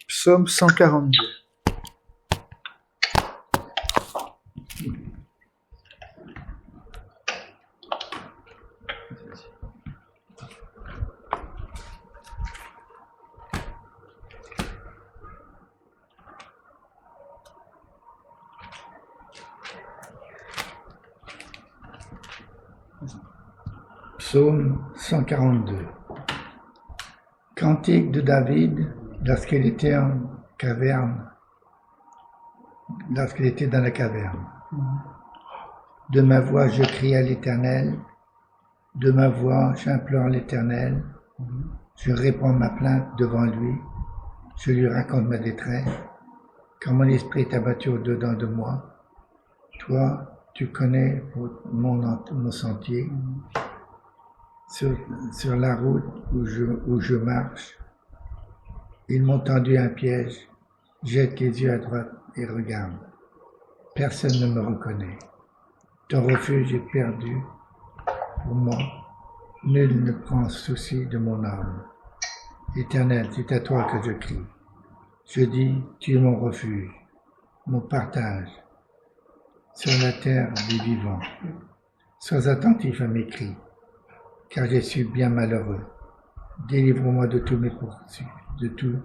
Psaume 142. Psaume 142. Cantique de David lorsqu'il était en caverne, lorsqu'il était dans la caverne. De ma voix je crie à l'Éternel, de ma voix j'implore l'Éternel, je réponds ma plainte devant lui, je lui raconte ma détresse, quand mon esprit est abattu au-dedans de moi. Toi, tu connais mon sentier. Sur la route où je marche, ils m'ont tendu un piège, jette les yeux à droite et regarde. Personne ne me reconnaît. Ton refuge est perdu pour moi. Nul ne prend souci de mon âme. Éternel, c'est à toi que je crie. Je dis, tu es mon refuge, mon partage sur la terre des vivants. Sois attentif à mes cris, car je suis bien malheureux. Délivre-moi de tous de tous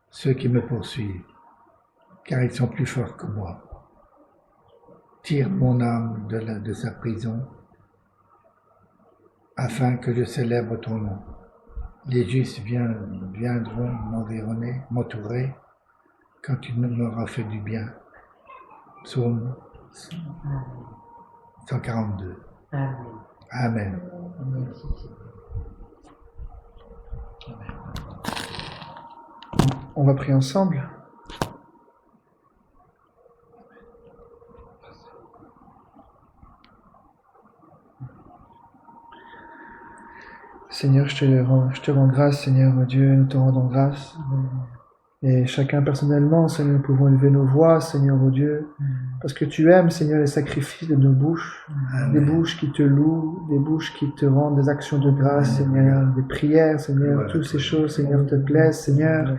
ceux qui me poursuivent, car ils sont plus forts que moi. Tire mon âme de sa prison, afin que je célèbre ton nom. Les justes viendront m'entourer, quand tu m'auras fait du bien. Psaume 142. Amen. On va prier ensemble. Seigneur, je te rends grâce, Seigneur Dieu, nous te rendons grâce. Et chacun personnellement, Seigneur, nous pouvons élever nos voix, Seigneur Dieu, parce que tu aimes, Seigneur, les sacrifices de nos bouches, des bouches qui te louent, des bouches qui te rendent des actions de grâce, Seigneur, des prières, Seigneur, toutes ces choses, Seigneur, te plaisent, Seigneur.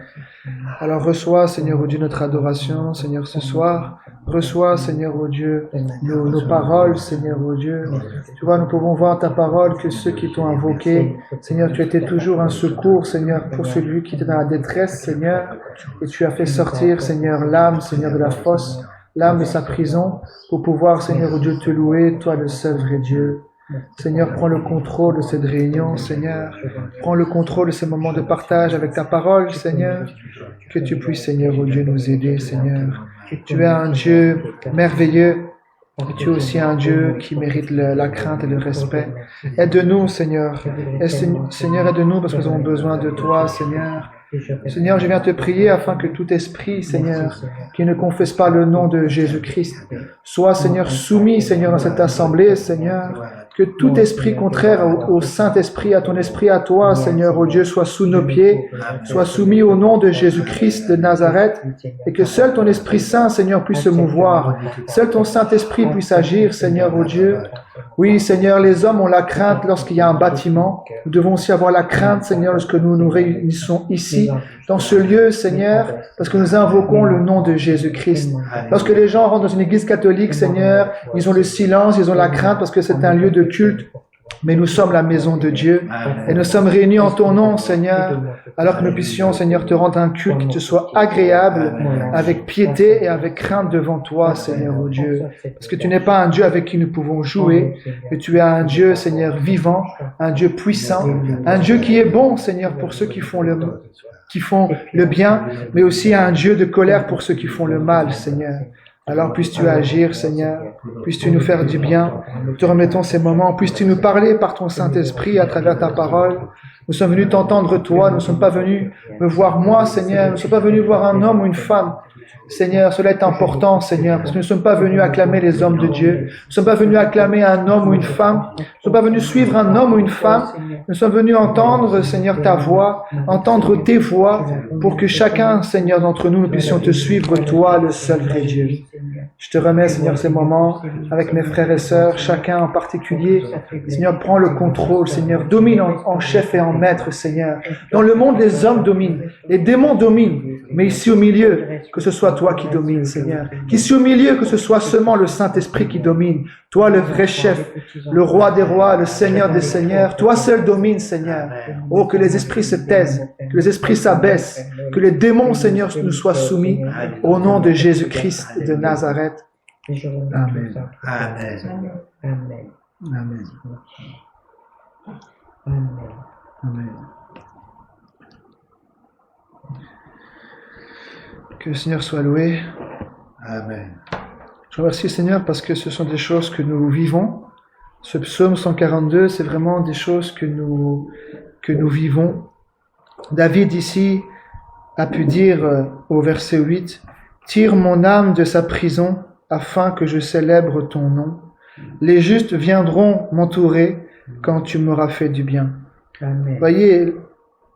Alors reçois, Seigneur Dieu, notre adoration, Seigneur, ce soir. Reçois, Seigneur Dieu, nos paroles, Seigneur Dieu. Tu vois, nous pouvons voir ta parole que ceux qui t'ont invoqué, Seigneur, tu étais toujours un secours, Seigneur, pour celui qui était dans la détresse, Seigneur. Et tu as fait sortir, Seigneur, l'âme, Seigneur, de la fosse, l'âme de sa prison, pour pouvoir, Seigneur Dieu, te louer, toi le seul vrai Dieu. Seigneur, prends le contrôle de cette réunion, Seigneur. Prends le contrôle de ces moments de partage avec ta parole, Seigneur. Que tu puisses, Seigneur Dieu, nous aider, Seigneur. Tu es un Dieu merveilleux. Et tu es aussi un Dieu qui mérite la crainte et le respect. Aide-nous, Seigneur. Seigneur, aide-nous parce que nous avons besoin de toi, Seigneur. Seigneur, je viens te prier afin que tout esprit, Seigneur, qui ne confesse pas le nom de Jésus-Christ, soit, Seigneur, soumis, Seigneur, dans cette assemblée, Seigneur. Que tout esprit contraire au Saint-Esprit, à ton esprit, à toi, Seigneur, ô Dieu, soit sous nos pieds, soit soumis au nom de Jésus-Christ de Nazareth, et que seul ton Esprit Saint, Seigneur, puisse se mouvoir, seul ton Saint-Esprit puisse agir, Seigneur, ô Dieu. Oui, Seigneur, les hommes ont la crainte lorsqu'il y a un bâtiment. Nous devons aussi avoir la crainte, Seigneur, lorsque nous nous réunissons ici, dans ce lieu, Seigneur, parce que nous invoquons le nom de Jésus-Christ. Lorsque les gens rentrent dans une église catholique, Seigneur, ils ont le silence, ils ont la crainte parce que c'est un lieu de culte. Mais nous sommes la maison de Dieu et nous sommes réunis en ton nom, Seigneur, alors que nous puissions, Seigneur, te rendre un culte qui te soit agréable, avec piété et avec crainte devant toi, Seigneur, ô Dieu. Parce que tu n'es pas un Dieu avec qui nous pouvons jouer, mais tu es un Dieu, Seigneur, vivant, un Dieu puissant, un Dieu qui est bon, Seigneur, pour ceux qui font le bien, mais aussi un Dieu de colère pour ceux qui font le mal, Seigneur. Alors puisses-tu agir, Seigneur, puisses-tu nous faire du bien. Nous te remettons ces moments, puisses-tu nous parler par ton Saint-Esprit à travers ta parole. Nous sommes venus t'entendre toi, nous ne sommes pas venus me voir moi, Seigneur, nous ne sommes pas venus voir un homme ou une femme. Seigneur, cela est important, Seigneur, parce que nous ne sommes pas venus acclamer les hommes de Dieu. Nous ne sommes pas venus acclamer un homme ou une femme. Nous ne sommes pas venus suivre un homme ou une femme. Nous sommes venus entendre, Seigneur, ta voix, entendre tes voix, pour que chacun, Seigneur, d'entre nous, nous puissions te suivre, toi, le seul vrai Dieu. Je te remets, Seigneur, ces moments avec mes frères et sœurs, chacun en particulier. Seigneur, prends le contrôle, Seigneur. Domine en chef et en maître, Seigneur. Dans le monde, les hommes dominent, les démons dominent. Mais ici au milieu, que ce soit toi qui domines, Seigneur. Qu'ici au milieu, que ce soit seulement le Saint-Esprit qui domine. Toi, le vrai chef, le roi des rois, le Seigneur des seigneurs. Toi seul domine, Seigneur. Oh, que les esprits se taisent, que les esprits s'abaissent, que les démons, Seigneur, nous soient soumis. Au nom de Jésus-Christ de Nazareth. Amen. Amen. Amen. Amen. Amen. Que le Seigneur soit loué. Amen. Je remercie le Seigneur parce que ce sont des choses que nous vivons. Ce psaume 142, c'est vraiment des choses que nous vivons. David ici a pu dire au verset 8, « Tire mon âme de sa prison afin que je célèbre ton nom. Les justes viendront m'entourer quand tu m'auras fait du bien. » Vous voyez,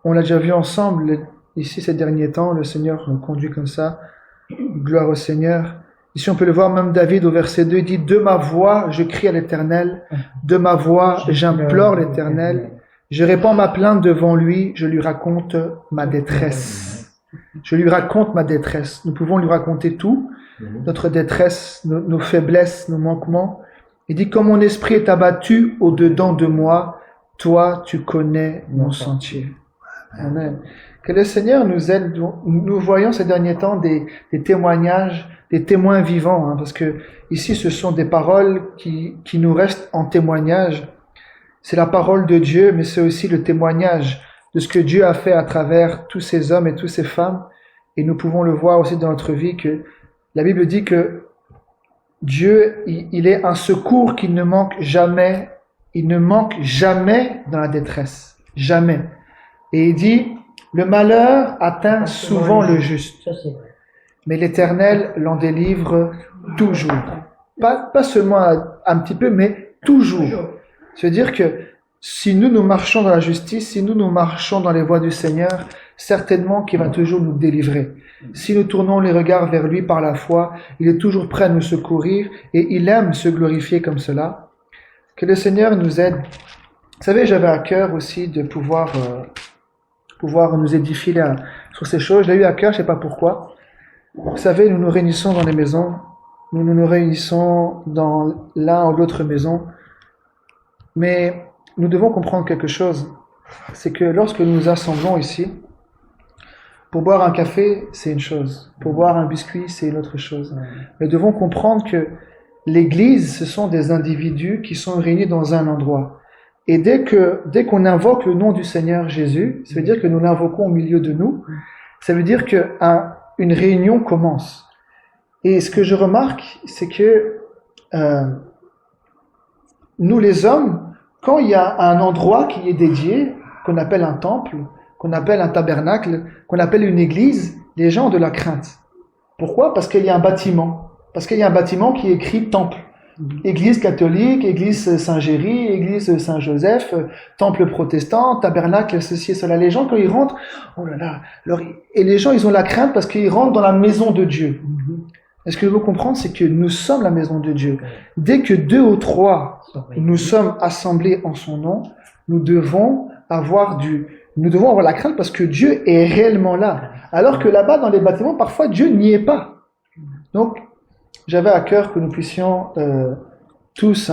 on l'a déjà vu ensemble ici ces derniers temps, le Seigneur nous conduit comme ça. Gloire au Seigneur. Ici, on peut le voir, même David au verset 2, il dit « De ma voix, je crie à l'Éternel. De ma voix, j'implore l'Éternel. Je répands ma plainte devant lui. Je lui raconte ma détresse. » Je lui raconte ma détresse. Nous pouvons lui raconter tout, notre détresse, nos faiblesses, nos manquements. Il dit « Comme mon esprit est abattu au-dedans de moi, toi, tu connais mon sentier. » Amen. Que le Seigneur nous aide. Nous voyons ces derniers temps des témoignages, des témoins vivants, parce que ici ce sont des paroles qui nous restent en témoignage. C'est la parole de Dieu, mais c'est aussi le témoignage de ce que Dieu a fait à travers tous ces hommes et toutes ces femmes. Et nous pouvons le voir aussi dans notre vie que la Bible dit que Dieu, il est un secours qui ne manque jamais. Il ne manque jamais dans la détresse. Jamais. Et il dit, le malheur atteint souvent le juste. Mais l'Éternel l'en délivre toujours. Pas seulement un petit peu, mais toujours. C'est-à-dire que si nous marchons dans la justice, si nous marchons dans les voies du Seigneur, certainement qu'il va toujours nous délivrer. Si nous tournons les regards vers lui par la foi, il est toujours prêt à nous secourir et il aime se glorifier comme cela. Que le Seigneur nous aide. Vous savez, j'avais à cœur aussi de pouvoir nous édifier sur ces choses. Je l'ai eu à cœur, je ne sais pas pourquoi. Vous savez, nous nous réunissons dans les maisons, nous réunissons dans l'un ou l'autre maison, mais nous devons comprendre quelque chose, c'est que lorsque nous nous assemblons ici, pour boire un café, c'est une chose, pour boire un biscuit, c'est une autre chose. Nous devons comprendre que l'Église, ce sont des individus qui sont réunis dans un endroit. Et dès qu'on invoque le nom du Seigneur Jésus, ça veut dire que nous l'invoquons au milieu de nous, ça veut dire qu'une réunion commence. Et ce que je remarque, c'est que nous les hommes, quand il y a un endroit qui est dédié, qu'on appelle un temple, qu'on appelle un tabernacle, qu'on appelle une église, les gens ont de la crainte. Pourquoi ? Parce qu'il y a un bâtiment. Parce qu'il y a un bâtiment qui est écrit temple. Église catholique, église Saint-Géry, église Saint-Joseph, temple protestant, tabernacle, ceci et cela. Les gens, quand ils rentrent, oh là là, et les gens, ils ont la crainte parce qu'ils rentrent dans la maison de Dieu. Et ce que je veux comprendre, c'est que nous sommes la maison de Dieu. Dès que 2 ou 3, nous sommes assemblés en son nom, nous devons avoir la crainte parce que Dieu est réellement là. Alors que là-bas, dans les bâtiments, parfois, Dieu n'y est pas. Donc, j'avais à cœur que nous puissions tous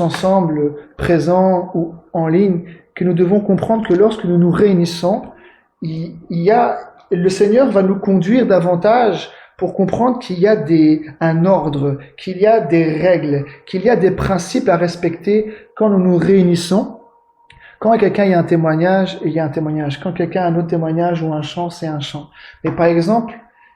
ensemble, présents ou en ligne, que nous devons comprendre que lorsque nous nous réunissons, le Seigneur va nous conduire davantage pour comprendre qu'il y a un ordre, qu'il y a des règles, qu'il y a des principes à respecter quand nous nous réunissons. Quand quelqu'un y a un témoignage, il y a un témoignage. Quand quelqu'un a un autre témoignage ou un chant, c'est un chant. Mais par exemple,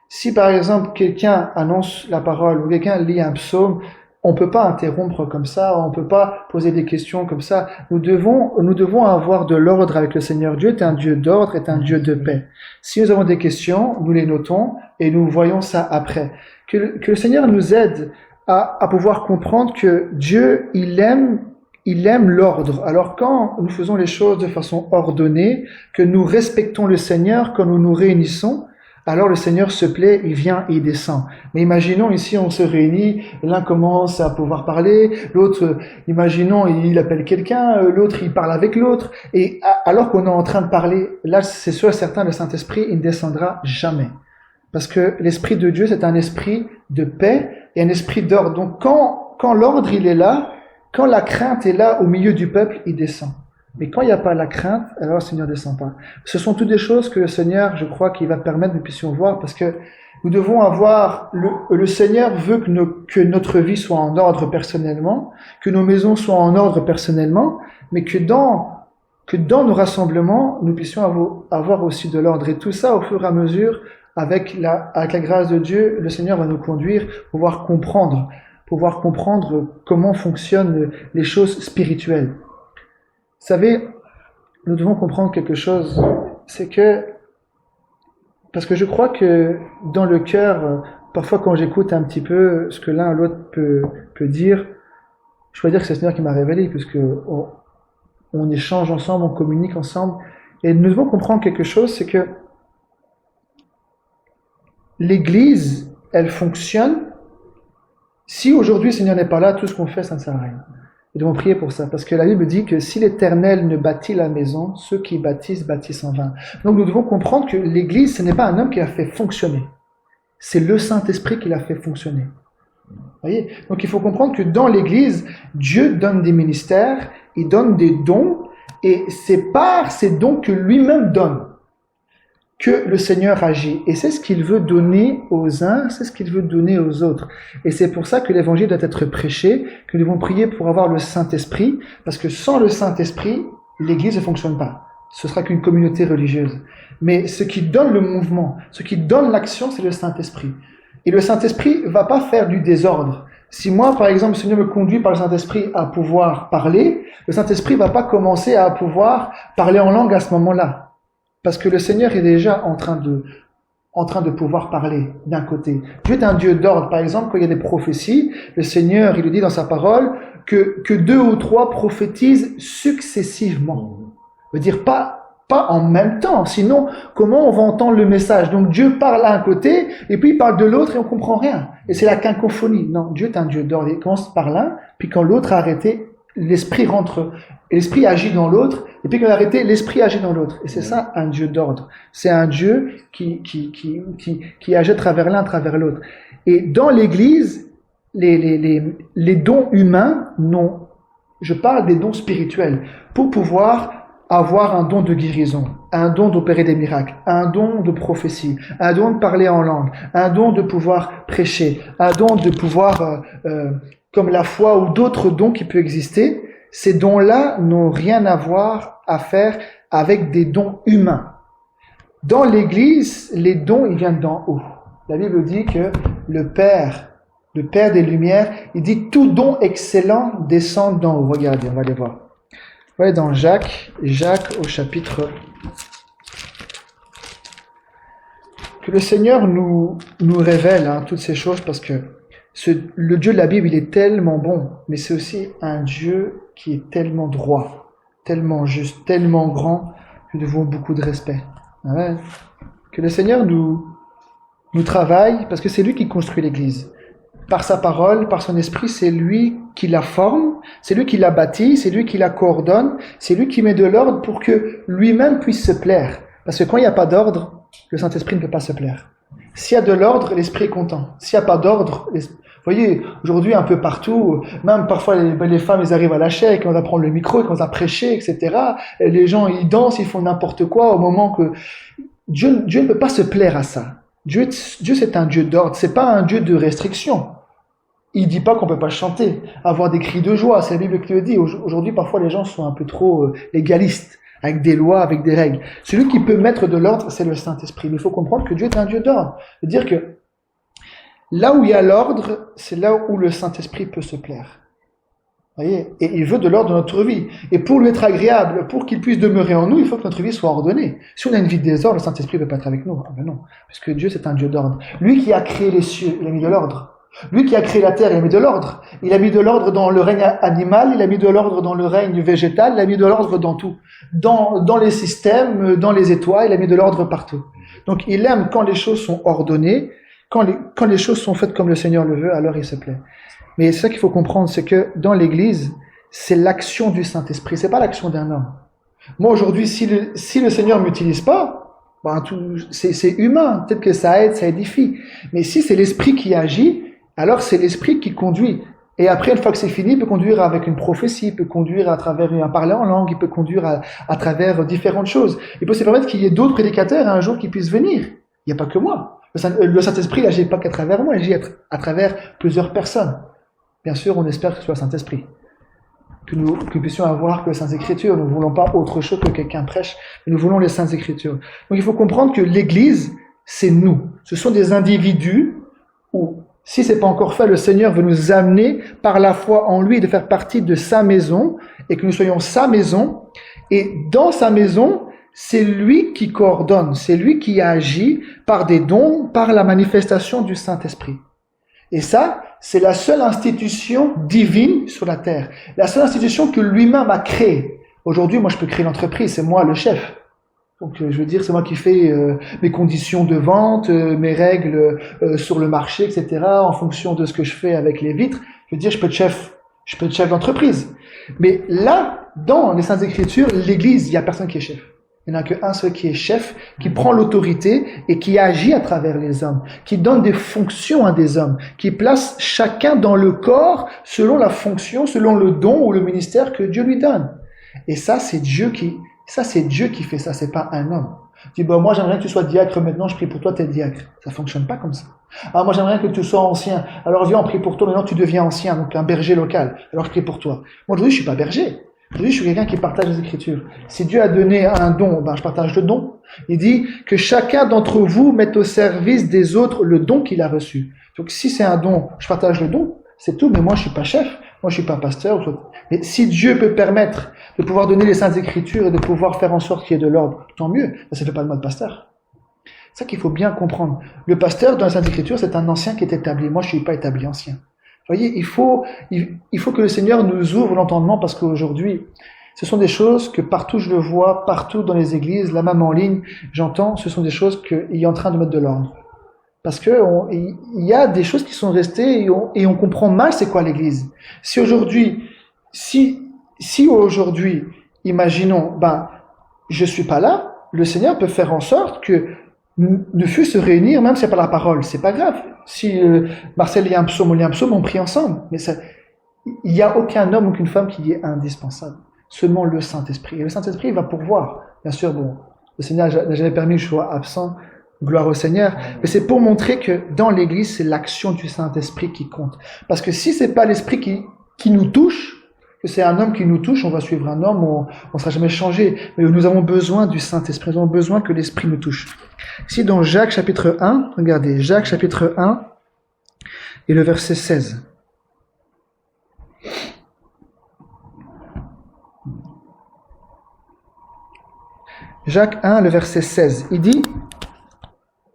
si par exemple quelqu'un annonce la parole ou quelqu'un lit un psaume, on peut pas interrompre comme ça, on peut pas poser des questions comme ça. Nous devons avoir de l'ordre avec le Seigneur. Dieu est un Dieu d'ordre, est un Dieu de paix. Si nous avons des questions, nous les notons et nous voyons ça après. Que le Seigneur nous aide à pouvoir comprendre que Dieu, il aime l'ordre. Alors quand nous faisons les choses de façon ordonnée, que nous respectons le Seigneur, quand nous nous réunissons, alors le Seigneur se plaît, il vient et il descend. Mais imaginons ici, on se réunit, l'un commence à pouvoir parler, l'autre, imaginons, il appelle quelqu'un, l'autre, il parle avec l'autre, et alors qu'on est en train de parler, là, c'est sûr et certain, le Saint-Esprit, il ne descendra jamais. Parce que l'Esprit de Dieu, c'est un esprit de paix et un esprit d'ordre. Donc quand l'ordre, il est là, quand la crainte est là au milieu du peuple, il descend. Mais quand il n'y a pas la crainte, alors le Seigneur ne descend pas. Ce sont toutes des choses que le Seigneur, je crois, qu'il va permettre que nous puissions voir, parce que nous devons avoir, le Seigneur veut que notre vie soit en ordre personnellement, que nos maisons soient en ordre personnellement, mais que dans nos rassemblements, nous puissions avoir aussi de l'ordre. Et tout ça, au fur et à mesure, avec la grâce de Dieu, le Seigneur va nous conduire pour pouvoir comprendre comment fonctionnent les choses spirituelles. Vous savez, nous devons comprendre quelque chose, c'est que, parce que je crois que dans le cœur, parfois quand j'écoute un petit peu ce que l'un ou l'autre peut dire, je peux dire que c'est le Seigneur qui m'a révélé, puisque on échange ensemble, on communique ensemble, et nous devons comprendre quelque chose, c'est que l'Église, elle fonctionne. Si aujourd'hui le Seigneur n'est pas là, tout ce qu'on fait, ça ne sert à rien. Nous devons prier pour ça, parce que la Bible dit que si l'Éternel ne bâtit la maison, ceux qui bâtissent en vain. Donc nous devons comprendre que l'Église, ce n'est pas un homme qui l'a fait fonctionner. C'est le Saint-Esprit qui l'a fait fonctionner. Vous voyez ? Donc il faut comprendre que dans l'Église, Dieu donne des ministères, il donne des dons, et c'est par ces dons que lui-même donne que le Seigneur agit. Et c'est ce qu'il veut donner aux uns, c'est ce qu'il veut donner aux autres. Et c'est pour ça que l'évangile doit être prêché, que nous devons prier pour avoir le Saint-Esprit, parce que sans le Saint-Esprit, l'Église ne fonctionne pas. Ce sera qu'une communauté religieuse. Mais ce qui donne le mouvement, ce qui donne l'action, c'est le Saint-Esprit. Et le Saint-Esprit va pas faire du désordre. Si moi, par exemple, le Seigneur me conduit par le Saint-Esprit à pouvoir parler, le Saint-Esprit va pas commencer à pouvoir parler en langue à ce moment-là. Parce que le Seigneur est déjà en train de pouvoir parler d'un côté. Dieu est un Dieu d'ordre. Par exemple, quand il y a des prophéties, le Seigneur, il le dit dans sa parole, que 2 ou 3 prophétisent successivement. Ça veut dire pas en même temps. Sinon, comment on va entendre le message? Donc Dieu parle à un côté, et puis il parle de l'autre, et on comprend rien. Et c'est la cacophonie. Non, Dieu est un Dieu d'ordre. Il commence par l'un, puis quand l'autre a arrêté, l'esprit rentre, l'esprit agit dans l'autre, et puis quand il a arrêté, l'esprit agit dans l'autre. Et c'est ça, un Dieu d'ordre. C'est un Dieu qui agit à travers l'un, à travers l'autre. Et dans l'Église, les dons humains, non. Je parle des dons spirituels. Pour pouvoir avoir un don de guérison, un don d'opérer des miracles, un don de prophétie, un don de parler en langue, un don de pouvoir prêcher, un don de pouvoir... comme la foi ou d'autres dons qui peuvent exister, ces dons-là n'ont rien à faire avec des dons humains. Dans l'Église, les dons, ils viennent d'en haut. La Bible dit que le Père des Lumières, il dit tout don excellent descend d'en haut. Regardez, on va aller voir. Voyez dans Jacques au chapitre... Que le Seigneur nous révèle toutes ces choses parce que le Dieu de la Bible, il est tellement bon, mais c'est aussi un Dieu qui est tellement droit, tellement juste, tellement grand, que nous devons beaucoup de respect. Amen. Que le Seigneur nous travaille, parce que c'est lui qui construit l'Église. Par sa parole, par son esprit, c'est lui qui la forme, c'est lui qui la bâtit, c'est lui qui la coordonne, c'est lui qui met de l'ordre pour que lui-même puisse se plaire. Parce que quand il n'y a pas d'ordre, le Saint-Esprit ne peut pas se plaire. S'il y a de l'ordre, l'esprit est content. S'il n'y a pas d'ordre, vous voyez, aujourd'hui, un peu partout, même parfois les femmes, elles arrivent à lâcher, et quand on va prendre le micro, et quand on va prêcher, etc. Et les gens, ils dansent, ils font n'importe quoi au moment que... Dieu ne peut pas se plaire à ça. Dieu, c'est un Dieu d'ordre, c'est pas un Dieu de restriction. Il dit pas qu'on peut pas chanter, avoir des cris de joie, c'est la Bible qui le dit. Aujourd'hui, parfois, les gens sont un peu trop légalistes, avec des lois, avec des règles. Celui qui peut mettre de l'ordre, c'est le Saint-Esprit. Mais il faut comprendre que Dieu est un Dieu d'ordre. C'est-à-dire que là où il y a l'ordre, c'est là où le Saint-Esprit peut se plaire. Vous voyez ? Et il veut de l'ordre dans notre vie. Et pour lui être agréable, pour qu'il puisse demeurer en nous, il faut que notre vie soit ordonnée. Si on a une vie de désordre, le Saint-Esprit ne peut pas être avec nous. Ah ben non. Puisque Dieu, c'est un Dieu d'ordre. Lui qui a créé les cieux, il a mis de l'ordre. Lui qui a créé la terre, il a mis de l'ordre. Il a mis de l'ordre dans le règne animal, il a mis de l'ordre dans le règne végétal, il a mis de l'ordre dans tout. Dans les systèmes, dans les étoiles, il a mis de l'ordre partout. Donc il aime quand les choses sont ordonnées, quand les choses sont faites comme le Seigneur le veut, alors il se plaît. Mais c'est ça qu'il faut comprendre, c'est que dans l'Église, c'est l'action du Saint-Esprit, c'est pas l'action d'un homme. Moi aujourd'hui, si le Seigneur m'utilise pas, c'est humain, peut-être que ça aide, ça édifie. Mais si c'est l'Esprit qui agit, alors c'est l'Esprit qui conduit. Et après, une fois que c'est fini, il peut conduire avec une prophétie, il peut conduire à travers un parler en langue, il peut conduire à travers différentes choses. Il peut se permettre qu'il y ait d'autres prédicateurs un jour qui puissent venir. Il n'y a pas que moi. Le Saint-Esprit n'agit pas qu'à travers moi, il agit à travers plusieurs personnes. Bien sûr, on espère que ce soit le Saint-Esprit. Que nous puissions avoir que les Saintes Écritures. Nous ne voulons pas autre chose que quelqu'un prêche, mais nous voulons les Saintes Écritures. Donc il faut comprendre que l'Église, c'est nous. Ce sont des individus où, si c'est pas encore fait, le Seigneur veut nous amener par la foi en lui de faire partie de sa maison et que nous soyons sa maison. Et dans sa maison, c'est lui qui coordonne, c'est lui qui agit par des dons, par la manifestation du Saint-Esprit. Et ça, c'est la seule institution divine sur la terre. La seule institution que lui-même a créée. Aujourd'hui, moi, je peux créer l'entreprise, c'est moi le chef. Donc, je veux dire, c'est moi qui fais mes conditions de vente, mes règles sur le marché, etc., en fonction de ce que je fais avec les vitres. Je veux dire, je peux être chef d'entreprise. Mais là, dans les Saintes Écritures, l'Église, il n'y a personne qui est chef. Il n'y en a qu'un seul qui est chef, qui prend l'autorité et qui agit à travers les hommes, qui donne des fonctions à des hommes, qui place chacun dans le corps selon la fonction, selon le don ou le ministère que Dieu lui donne. Et ça, c'est Dieu qui fait ça, c'est pas un homme. Tu dis, moi j'aimerais que tu sois diacre maintenant, je prie pour toi, tu es diacre. Ça fonctionne pas comme ça. Ah, moi j'aimerais que tu sois ancien. Alors viens, on prie pour toi, maintenant tu deviens ancien, donc un berger local. Alors je prie pour toi. Moi aujourd'hui, je suis pas berger. Aujourd'hui, je suis quelqu'un qui partage les Écritures. Si Dieu a donné un don, je partage le don. Il dit que chacun d'entre vous mette au service des autres le don qu'il a reçu. Donc si c'est un don, je partage le don, c'est tout, mais moi je suis pas chef, moi je suis pas pasteur. Mais si Dieu peut permettre de pouvoir donner les Saintes Écritures et de pouvoir faire en sorte qu'il y ait de l'ordre, tant mieux, ça fait pas de moi de pasteur. C'est ça qu'il faut bien comprendre. Le pasteur dans les Saintes Écritures, c'est un ancien qui est établi. Moi je suis pas établi ancien. Vous voyez, il faut que le Seigneur nous ouvre l'entendement parce qu'aujourd'hui, ce sont des choses que partout je le vois, partout dans les églises, là même en ligne, j'entends, ce sont des choses qu'il est en train de mettre de l'ordre. Parce que il y a des choses qui sont restées et on comprend mal c'est quoi l'église. Si aujourd'hui, imaginons, je suis pas là, le Seigneur peut faire en sorte que ne fût se réunir, même si c'est pas la parole, c'est pas grave. Si Marcel lit un psaume, on prie ensemble. Mais il n'y a aucun homme ou aucune femme qui est indispensable. Seulement le Saint-Esprit. Et le Saint-Esprit, il va pourvoir. Bien sûr, le Seigneur n'a jamais permis que je sois absent. Gloire au Seigneur. Mais c'est pour montrer que dans l'Église, c'est l'action du Saint-Esprit qui compte. Parce que si c'est pas l'Esprit qui nous touche, que c'est un homme qui nous touche, on va suivre un homme, on ne sera jamais changé. Mais nous avons besoin du Saint-Esprit, nous avons besoin que l'Esprit nous touche. Ici, dans Jacques chapitre 1, regardez, Jacques chapitre 1 et le verset 16. Jacques 1, le verset 16, il dit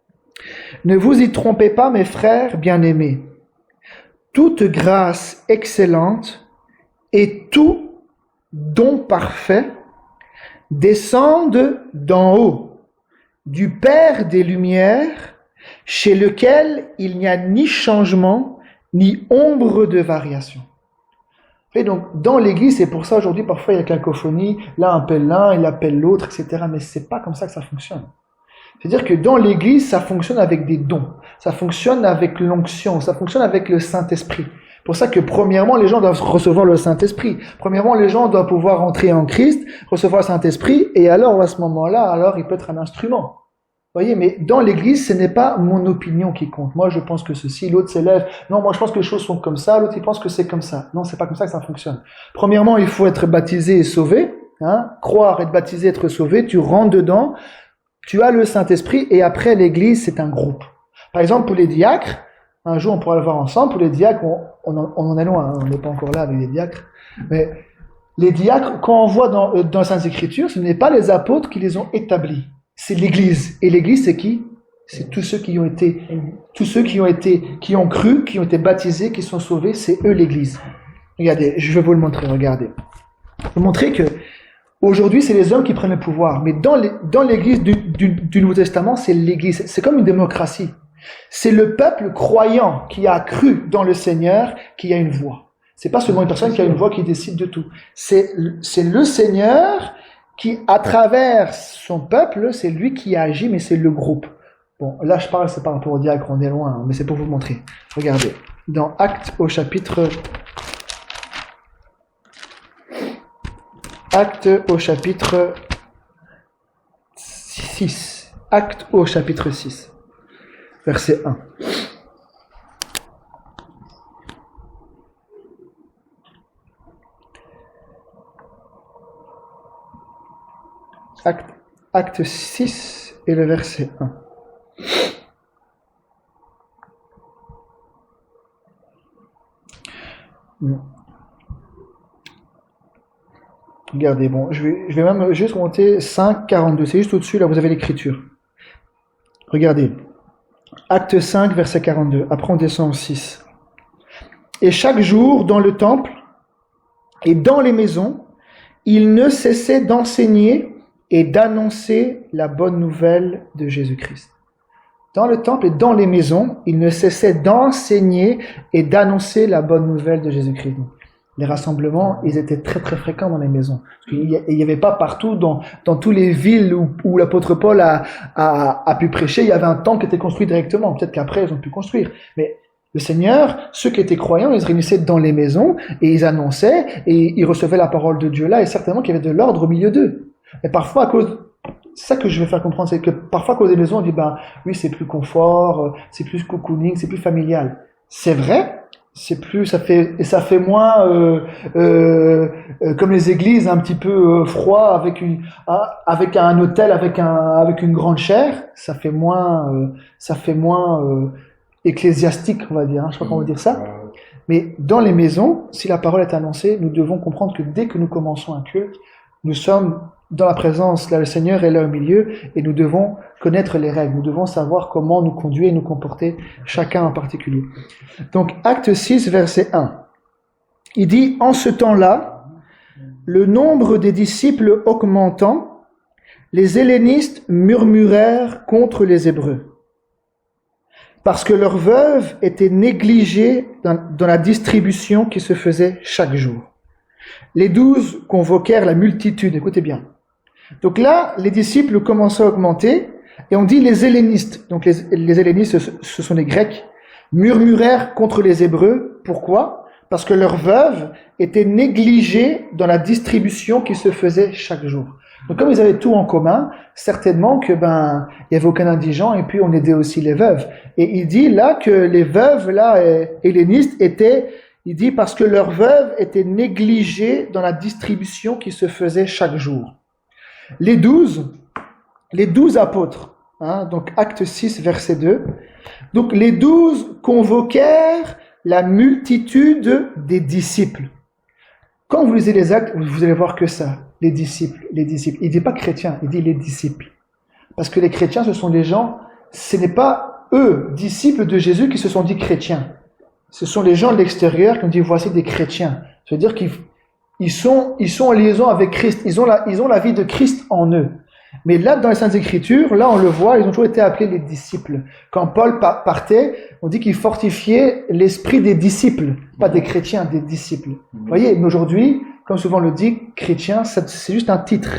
« Ne vous y trompez pas, mes frères bien-aimés. Toute grâce excellente et tout don parfait descendent d'en haut, du Père des Lumières, chez lequel il n'y a ni changement, ni ombre de variation. » Et donc, dans l'Église, c'est pour ça aujourd'hui, parfois il y a cacophonie, l'un appelle l'un, il appelle l'autre, etc. Mais c'est pas comme ça que ça fonctionne. C'est-à-dire que dans l'Église, ça fonctionne avec des dons, ça fonctionne avec l'onction, ça fonctionne avec le Saint-Esprit. Pour ça que premièrement, les gens doivent recevoir le Saint-Esprit. Premièrement, les gens doivent pouvoir entrer en Christ, recevoir le Saint-Esprit, et alors à ce moment-là, alors il peut être un instrument. Vous voyez, mais dans l'Église, ce n'est pas mon opinion qui compte. Moi, je pense que ceci, l'autre s'élève. Non, moi, je pense que les choses sont comme ça, l'autre, il pense que c'est comme ça. Non, c'est pas comme ça que ça fonctionne. Premièrement, il faut être baptisé et sauvé. Croire, être baptisé, être sauvé. Tu rentres dedans, tu as le Saint-Esprit, et après, l'Église, c'est un groupe. Par exemple, pour les diacres, un jour, on pourra le voir ensemble. Pour les diacres, on en est loin, on n'est pas encore là avec les diacres. Mais les diacres, quand on voit dans les Saintes Écritures, ce n'est pas les apôtres qui les ont établis. C'est l'Église. Et l'Église, c'est qui? C'est tous ceux qui ont été, qui ont cru, qui ont été baptisés, qui sont sauvés, c'est eux l'Église. Regardez, je vais vous le montrer, regardez. Je vais vous montrer que aujourd'hui, c'est les hommes qui prennent le pouvoir, mais dans l'Église du Nouveau Testament, c'est l'Église. C'est comme une démocratie. C'est le peuple croyant qui a cru dans le Seigneur qui a une voix. C'est pas seulement une personne qui a une voix qui décide de tout. C'est le Seigneur qui, à travers son peuple, c'est lui qui agit, mais c'est le groupe. Bon, là je parle, c'est par rapport au diacre, on est loin, hein, mais c'est pour vous montrer. Regardez, dans Actes au chapitre 6. Actes au chapitre 6, verset 1. Acte 6 et le verset 1. Regardez, bon, je vais même juste monter 5, 42. C'est juste au-dessus, là vous avez l'écriture. Regardez. Acte 5, verset 42. Après on descend au 6. Et chaque jour, dans le temple et dans les maisons, il ne cessait d'enseigner et d'annoncer la bonne nouvelle de Jésus-Christ. Dans le temple et dans les maisons, il ne cessait d'enseigner et d'annoncer la bonne nouvelle de Jésus-Christ. Les rassemblements, ils étaient très très fréquents dans les maisons. Il n'y avait pas partout, dans toutes les villes où l'apôtre Paul a pu prêcher, il y avait un temple qui était construit directement. Peut-être qu'après, ils ont pu construire. Mais le Seigneur, ceux qui étaient croyants, ils se réunissaient dans les maisons et ils annonçaient et ils recevaient la parole de Dieu là. Et certainement qu'il y avait de l'ordre au milieu d'eux. Mais parfois, à cause, c'est ça que je vais faire comprendre, c'est que parfois, à cause des maisons, on dit, oui, c'est plus confort, c'est plus cocooning, c'est plus familial. C'est vrai, c'est plus, ça fait moins, comme les églises, un petit peu froid, avec un hôtel, avec une grande chaire, ça fait moins ecclésiastique, on va dire, je sais pas comment on va dire ça. Mais dans les maisons, si la parole est annoncée, nous devons comprendre que dès que nous commençons un culte, nous sommes dans la présence, là le Seigneur est là au milieu, et nous devons connaître les règles, nous devons savoir comment nous conduire et nous comporter, chacun en particulier. Donc, Acte 6, verset 1. Il dit, en ce temps-là, le nombre des disciples augmentant, les hellénistes murmurèrent contre les Hébreux, parce que leurs veuves étaient négligées dans la distribution qui se faisait chaque jour. Les 12 convoquèrent la multitude, écoutez bien. Donc là, les disciples commençaient à augmenter, et on dit les hellénistes, donc les hellénistes, ce sont les Grecs, murmurèrent contre les Hébreux. Pourquoi ? Parce que leurs veuves étaient négligées dans la distribution qui se faisait chaque jour. Donc comme ils avaient tout en commun, certainement que il y avait aucun indigent, et puis on aidait aussi les veuves. Et il dit là que les veuves là hellénistes étaient, il dit parce que leurs veuves étaient négligées dans la distribution qui se faisait chaque jour. Les 12 apôtres, donc Acte 6, verset 2. Donc les 12 convoquèrent la multitude des disciples. Quand vous lisez les actes, vous allez voir que ça, les disciples. Il dit pas chrétiens, il dit les disciples. Parce que les chrétiens, ce sont des gens, ce n'est pas eux, disciples de Jésus, qui se sont dit chrétiens. Ce sont les gens de l'extérieur qui ont dit voici des chrétiens. Ça veut dire qu'ils sont en liaison avec Christ. Ils ont la vie de Christ en eux. Mais là, dans les Saintes Écritures, là, on le voit, ils ont toujours été appelés les disciples. Quand Paul partait, on dit qu'il fortifiait l'esprit des disciples, pas des chrétiens, des disciples. Vous voyez, mais aujourd'hui, comme souvent on le dit, chrétien, c'est juste un titre.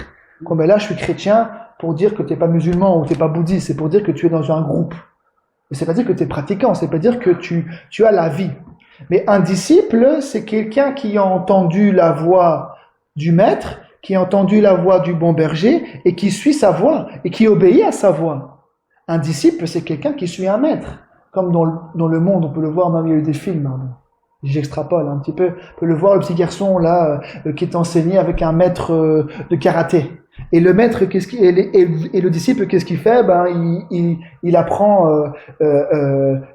Comme là, je suis chrétien pour dire que tu n'es pas musulman ou tu n'es pas bouddhiste, c'est pour dire que tu es dans un groupe. Mais c'est pas dire que tu es pratiquant, c'est pas dire que tu as la vie. Mais un disciple, c'est quelqu'un qui a entendu la voix du maître, qui a entendu la voix du bon berger et qui suit sa voix et qui obéit à sa voix. Un disciple, c'est quelqu'un qui suit un maître. Comme dans le monde, on peut le voir même il y a eu des films. J'extrapole un petit peu. On peut le voir, le petit garçon là qui est enseigné avec un maître de karaté. Et le maître, et le disciple, qu'est-ce qu'il fait ? Il apprend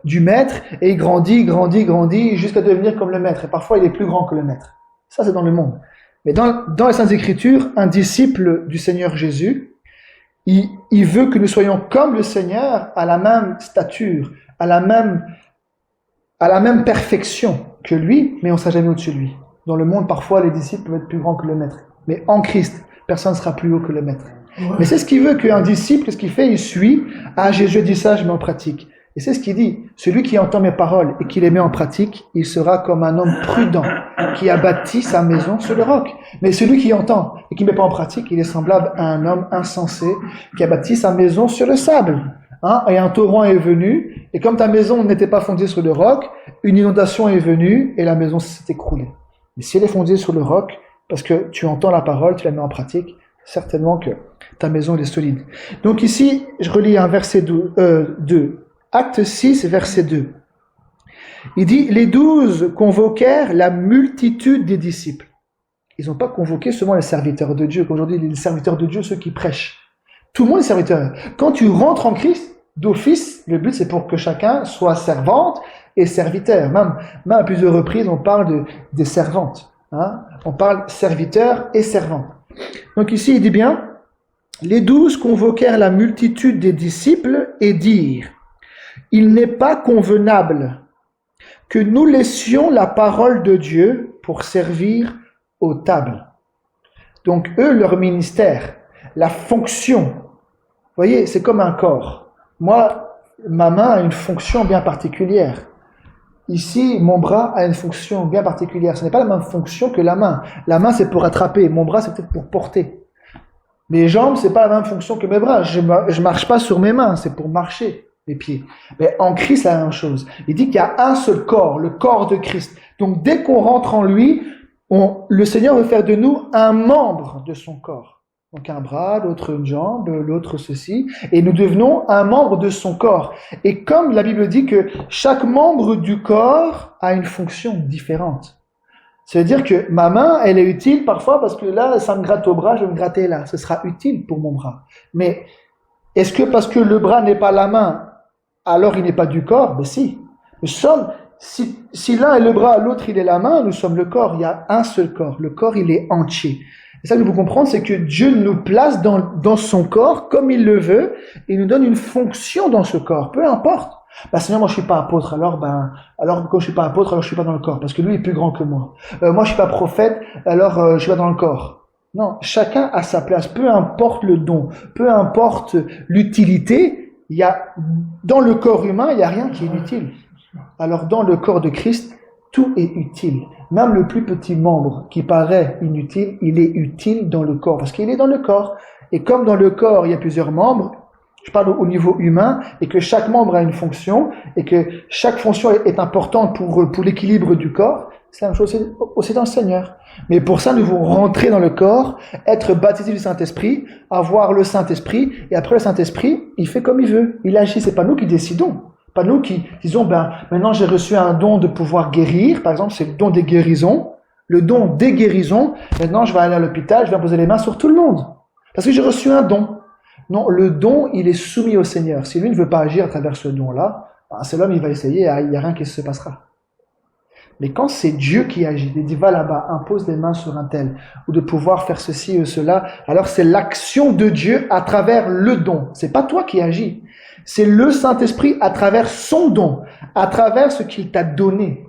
du maître et il grandit jusqu'à devenir comme le maître. Et parfois, il est plus grand que le maître. Ça, c'est dans le monde. Mais dans les Saintes Écritures, un disciple du Seigneur Jésus, il veut que nous soyons comme le Seigneur, à la même stature, à la même perfection que lui, mais on ne sera jamais au-dessus de lui. Dans le monde, parfois, les disciples peuvent être plus grands que le maître. Mais en Christ, personne ne sera plus haut que le maître. Mais c'est ce qu'il veut qu'un disciple, ce qu'il fait, il suit. Ah, Jésus dit ça, je mets en pratique. Et c'est ce qu'il dit. Celui qui entend mes paroles et qui les met en pratique, il sera comme un homme prudent qui a bâti sa maison sur le roc. Mais celui qui entend et qui ne met pas en pratique, il est semblable à un homme insensé qui a bâti sa maison sur le sable. Et un torrent est venu, et comme ta maison n'était pas fondée sur le roc, une inondation est venue et la maison s'est écroulée. Mais si elle est fondée sur le roc, parce que tu entends la parole, tu la mets en pratique, certainement que ta maison elle est solide. Donc ici, je relis un verset 2. Acte 6, verset 2. Il dit, les 12 convoquèrent la multitude des disciples. Ils n'ont pas convoqué seulement les serviteurs de Dieu, qu'aujourd'hui les serviteurs de Dieu, ceux qui prêchent. Tout le monde est serviteur. Quand tu rentres en Christ, d'office, le but c'est pour que chacun soit servante et serviteur. Même à plusieurs reprises, on parle des servantes. On parle serviteur et servante. Donc ici, il dit bien, les 12 convoquèrent la multitude des disciples et dirent, il n'est pas convenable que nous laissions la parole de Dieu pour servir aux tables. Donc eux, leur ministère, la fonction, vous voyez, c'est comme un corps. Moi, ma main a une fonction bien particulière. Ici, mon bras a une fonction bien particulière. Ce n'est pas la même fonction que la main. La main, c'est pour attraper. Mon bras, c'est peut-être pour porter. Mes jambes, c'est pas la même fonction que mes bras. Je marche pas sur mes mains, c'est pour marcher. Les pieds. Mais en Christ, c'est la même chose. Il dit qu'il y a un seul corps, le corps de Christ. Donc, dès qu'on rentre en lui, le Seigneur veut faire de nous un membre de son corps. Donc, un bras, l'autre une jambe, l'autre ceci. Et nous devenons un membre de son corps. Et comme la Bible dit que chaque membre du corps a une fonction différente. Ça veut dire que ma main, elle est utile parfois parce que là, ça me gratte au bras, je vais me gratter là. Ce sera utile pour mon bras. Mais est-ce que parce que le bras n'est pas la main, alors il n'est pas du corps? Ben si. Nous sommes, si l'un est le bras, l'autre il est la main, nous sommes le corps. Il y a un seul corps. Le corps, il est entier. Et ça que vous comprenez, c'est que Dieu nous place dans son corps comme il le veut et nous donne une fonction dans ce corps. Peu importe. Seigneur, moi je suis pas apôtre, alors quand je suis pas apôtre, alors je suis pas dans le corps, parce que lui est plus grand que moi. Moi je suis pas prophète, alors je suis pas dans le corps. Non, chacun a sa place, peu importe le don, peu importe l'utilité. Il y a, dans le corps humain, il n'y a rien qui est inutile. Alors, dans le corps de Christ, tout est utile. Même le plus petit membre qui paraît inutile, il est utile dans le corps, parce qu'il est dans le corps. Et comme dans le corps, il y a plusieurs membres, je parle au niveau humain, et que chaque membre a une fonction, et que chaque fonction est importante pour l'équilibre du corps, c'est la même chose aussi dans le Seigneur. Mais pour ça, nous devons rentrer dans le corps, être baptisés du Saint-Esprit, avoir le Saint-Esprit, et après le Saint-Esprit, il fait comme il veut. Il agit, c'est pas nous qui décidons. Pas nous qui disons, maintenant j'ai reçu un don de pouvoir guérir, par exemple, c'est le don des guérisons. Le don des guérisons, maintenant je vais aller à l'hôpital, je vais poser les mains sur tout le monde. Parce que j'ai reçu un don. Non, le don, il est soumis au Seigneur. Si lui ne veut pas agir à travers ce don-là, c'est l'homme, il va essayer, il n'y a rien qui se passera. Mais quand c'est Dieu qui agit, il dit va là-bas, impose les mains sur un tel, ou de pouvoir faire ceci ou cela, alors c'est l'action de Dieu à travers le don. C'est pas toi qui agis. C'est le Saint-Esprit à travers son don, à travers ce qu'il t'a donné.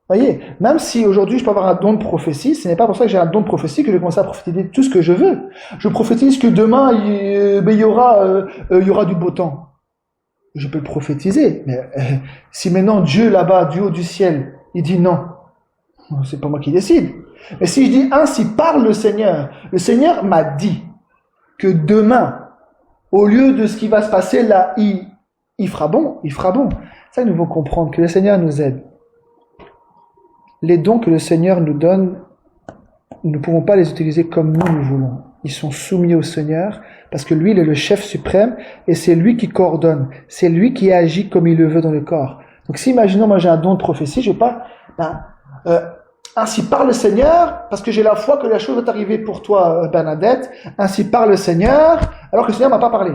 Voyez, même si aujourd'hui je peux avoir un don de prophétie, ce n'est pas pour ça que j'ai un don de prophétie que je vais commencer à prophétiser tout ce que je veux. Je prophétise que demain il y aura du beau temps. Je peux le prophétiser, mais si maintenant Dieu là-bas, du haut du ciel, il dit non, c'est pas moi qui décide. Mais si je dis ainsi parle le Seigneur m'a dit que demain, au lieu de ce qui va se passer là, il fera bon. Ça, nous devons comprendre que le Seigneur nous aide. Les dons que le Seigneur nous donne, nous ne pouvons pas les utiliser comme nous voulons. Ils sont soumis au Seigneur parce que lui, il est le chef suprême et c'est lui qui coordonne. C'est lui qui agit comme il le veut dans le corps. Donc si, imaginons, moi j'ai un don de prophétie, je vais pas... ainsi parle le Seigneur, parce que j'ai la foi que la chose va arriver pour toi, Bernadette. Ainsi parle le Seigneur, alors que le Seigneur m'a pas parlé.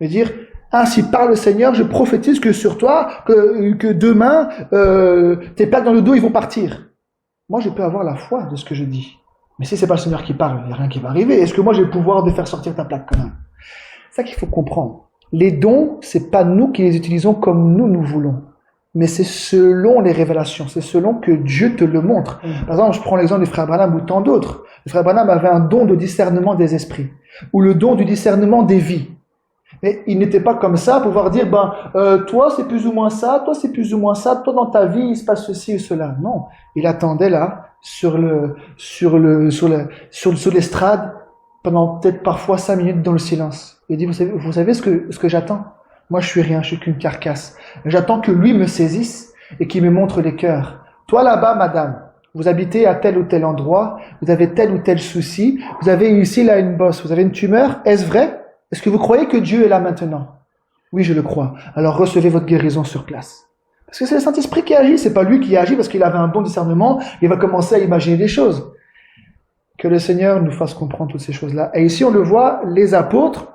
Je veux dire, ainsi parle le Seigneur, je prophétise que sur toi, que demain, tes plaques dans le dos, ils vont partir. Moi, je peux avoir la foi de ce que je dis. Mais si c'est pas le Seigneur qui parle, il n'y a rien qui va arriver. Est-ce que moi, j'ai le pouvoir de faire sortir ta plaque quand même? C'est ça qu'il faut comprendre. Les dons, c'est pas nous qui les utilisons comme nous voulons. Mais c'est selon les révélations, c'est selon que Dieu te le montre. Par exemple, je prends l'exemple du frère Branham ou tant d'autres. Le frère Branham avait un don de discernement des esprits, ou le don du discernement des vies. Mais il n'était pas comme ça, pouvoir dire, toi c'est plus ou moins ça, toi c'est plus ou moins ça, toi dans ta vie il se passe ceci ou cela. Non, il attendait là, sur l'estrade, pendant peut-être parfois 5 minutes dans le silence. Il dit, vous savez ce que j'attends? Moi, je suis rien, je suis qu'une carcasse. J'attends que lui me saisisse et qu'il me montre les cœurs. Toi là-bas, madame, vous habitez à tel ou tel endroit, vous avez tel ou tel souci, vous avez ici là une bosse, vous avez une tumeur, est-ce vrai? Est-ce que vous croyez que Dieu est là maintenant? Oui, je le crois. Alors recevez votre guérison sur place. Parce que c'est le Saint-Esprit qui agit, c'est pas lui qui agit parce qu'il avait un bon discernement, il va commencer à imaginer des choses. Que le Seigneur nous fasse comprendre toutes ces choses-là. Et ici, on le voit, les apôtres,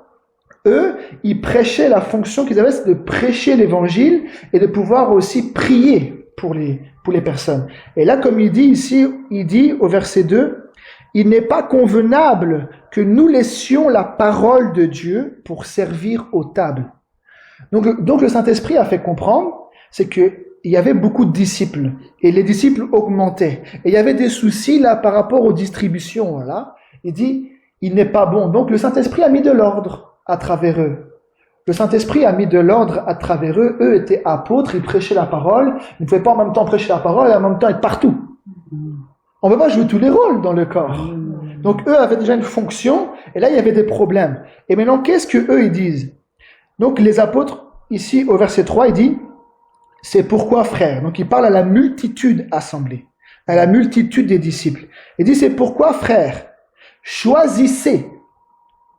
eux, ils prêchaient, la fonction qu'ils avaient, c'est de prêcher l'évangile et de pouvoir aussi prier pour les personnes. Et là, comme il dit ici, il dit au verset 2, « Il n'est pas convenable que nous laissions la parole de Dieu pour servir aux tables. » Donc le Saint-Esprit a fait comprendre, c'est que il y avait beaucoup de disciples et les disciples augmentaient. Et il y avait des soucis là par rapport aux distributions. Voilà. Il dit, il n'est pas bon. Donc le Saint-Esprit a mis de l'ordre à travers eux. Le Saint-Esprit a mis de l'ordre à travers eux. Eux étaient apôtres, ils prêchaient la parole. Ils ne pouvaient pas en même temps prêcher la parole et en même temps être partout. On ne peut pas jouer tous les rôles dans le corps. Donc eux avaient déjà une fonction et là il y avait des problèmes. Et maintenant qu'est-ce que eux ils disent? Donc les apôtres, ici au verset 3, il dit, c'est pourquoi frères. Donc il parle à la multitude assemblée, à la multitude des disciples. Il dit, c'est pourquoi frères, choisissez.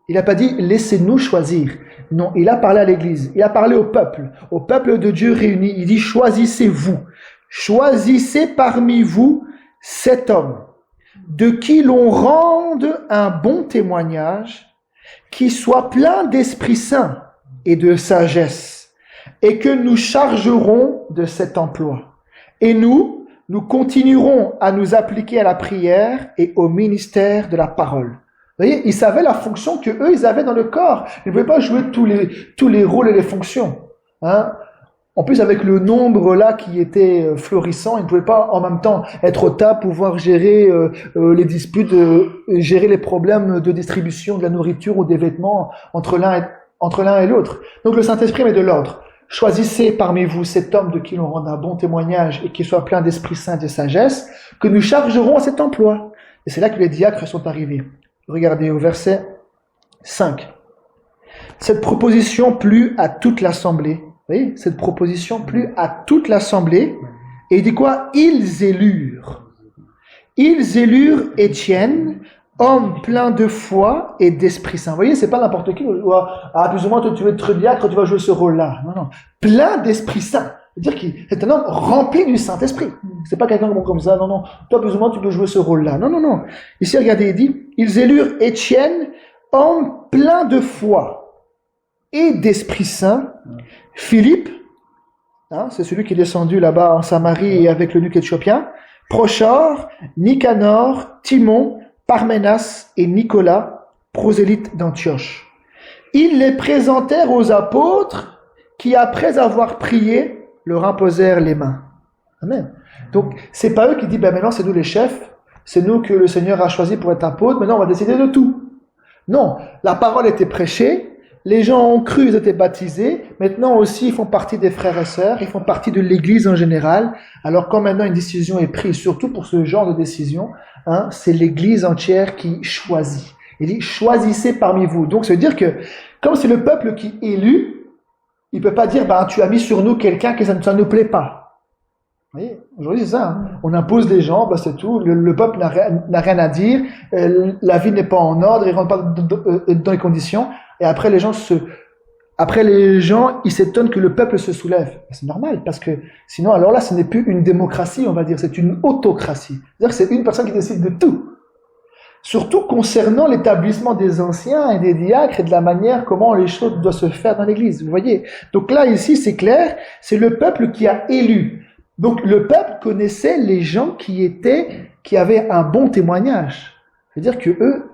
Il n'a pas dit, laissez-nous choisir. Non, il a parlé à l'église, il a parlé au peuple de Dieu réuni. Il dit, choisissez-vous. Choisissez parmi vous cet homme, de qui l'on rende un bon témoignage, qui soit plein d'Esprit Saint et de sagesse, et que nous chargerons de cet emploi. Et nous continuerons à nous appliquer à la prière et au ministère de la parole. Vous voyez, ils savaient la fonction que eux ils avaient dans le corps. Ils ne pouvaient pas jouer tous les rôles et les fonctions. Hein? En plus, avec le nombre là qui était florissant, ils ne pouvaient pas en même temps être au tas, pouvoir gérer les disputes, gérer les problèmes de distribution de la nourriture ou des vêtements entre l'un et l'autre. Donc le Saint-Esprit met de l'ordre. Choisissez parmi vous cet homme de qui l'on rende un bon témoignage et qui soit plein d'Esprit Saint et de sagesse, que nous chargerons à cet emploi. Et c'est là que les diacres sont arrivés. Regardez au verset 5. Cette proposition plut à toute l'assemblée. Vous voyez, cette proposition plut à toute l'assemblée. Et il dit quoi? Ils élurent Étienne, homme plein de foi et d'Esprit Saint. Vous voyez, c'est pas n'importe qui. Plus ou moins, toi, tu veux être diacre, tu vas jouer ce rôle-là. Non. Plein d'Esprit Saint. C'est-à-dire qu'il est un homme rempli du Saint-Esprit. C'est pas quelqu'un comme ça. Non. Toi, plus ou moins, tu peux jouer ce rôle-là. Non. Ici, regardez, il dit, ils élurent Étienne, homme plein de foi et d'Esprit Saint. Philippe, c'est celui qui est descendu là-bas en Samarie avec l'eunuque éthiopien. Prochor, Nicanor, Timon, Parménas et Nicolas, prosélytes d'Antioche. Ils les présentèrent aux apôtres qui, après avoir prié, leur imposèrent les mains. Amen. Donc, c'est pas eux qui disent, maintenant c'est nous les chefs, c'est nous que le Seigneur a choisi pour être apôtres, maintenant on va décider de tout. Non, la parole était prêchée, les gens ont cru, ils étaient baptisés, maintenant aussi ils font partie des frères et sœurs, ils font partie de l'église en général. Alors quand maintenant une décision est prise, surtout pour ce genre de décision, c'est l'église entière qui choisit. Il dit, choisissez parmi vous. Donc ça veut dire que, comme c'est le peuple qui élit, il peut pas dire, tu as mis sur nous quelqu'un que ça ne nous plaît pas. Vous voyez, aujourd'hui c'est ça. On impose les gens, c'est tout. Le peuple n'a rien à dire. La vie n'est pas en ordre, il rentre pas dans les conditions. Et après les gens ils s'étonnent que le peuple se soulève. C'est normal, parce que sinon, alors là, ce n'est plus une démocratie, on va dire, c'est une autocratie. C'est-à-dire que c'est une personne qui décide de tout. Surtout concernant l'établissement des anciens et des diacres et de la manière comment les choses doivent se faire dans l'église. Vous voyez? Donc là, ici, c'est clair, c'est le peuple qui a élu. Donc le peuple connaissait les gens qui avaient un bon témoignage. C'est-à-dire que eux,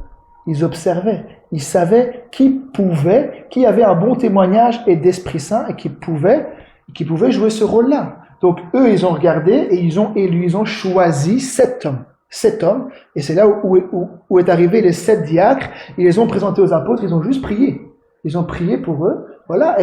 ils observaient. Ils savaient qui avait un bon témoignage et d'Esprit Saint et qui pouvait jouer ce rôle-là. Donc eux, ils ont regardé et ils ont élu, ils ont choisi 7 hommes. 7 hommes, et c'est là où est arrivé les 7 diacres. Ils les ont présentés aux apôtres, ils ont juste prié. Ils ont prié pour eux, voilà,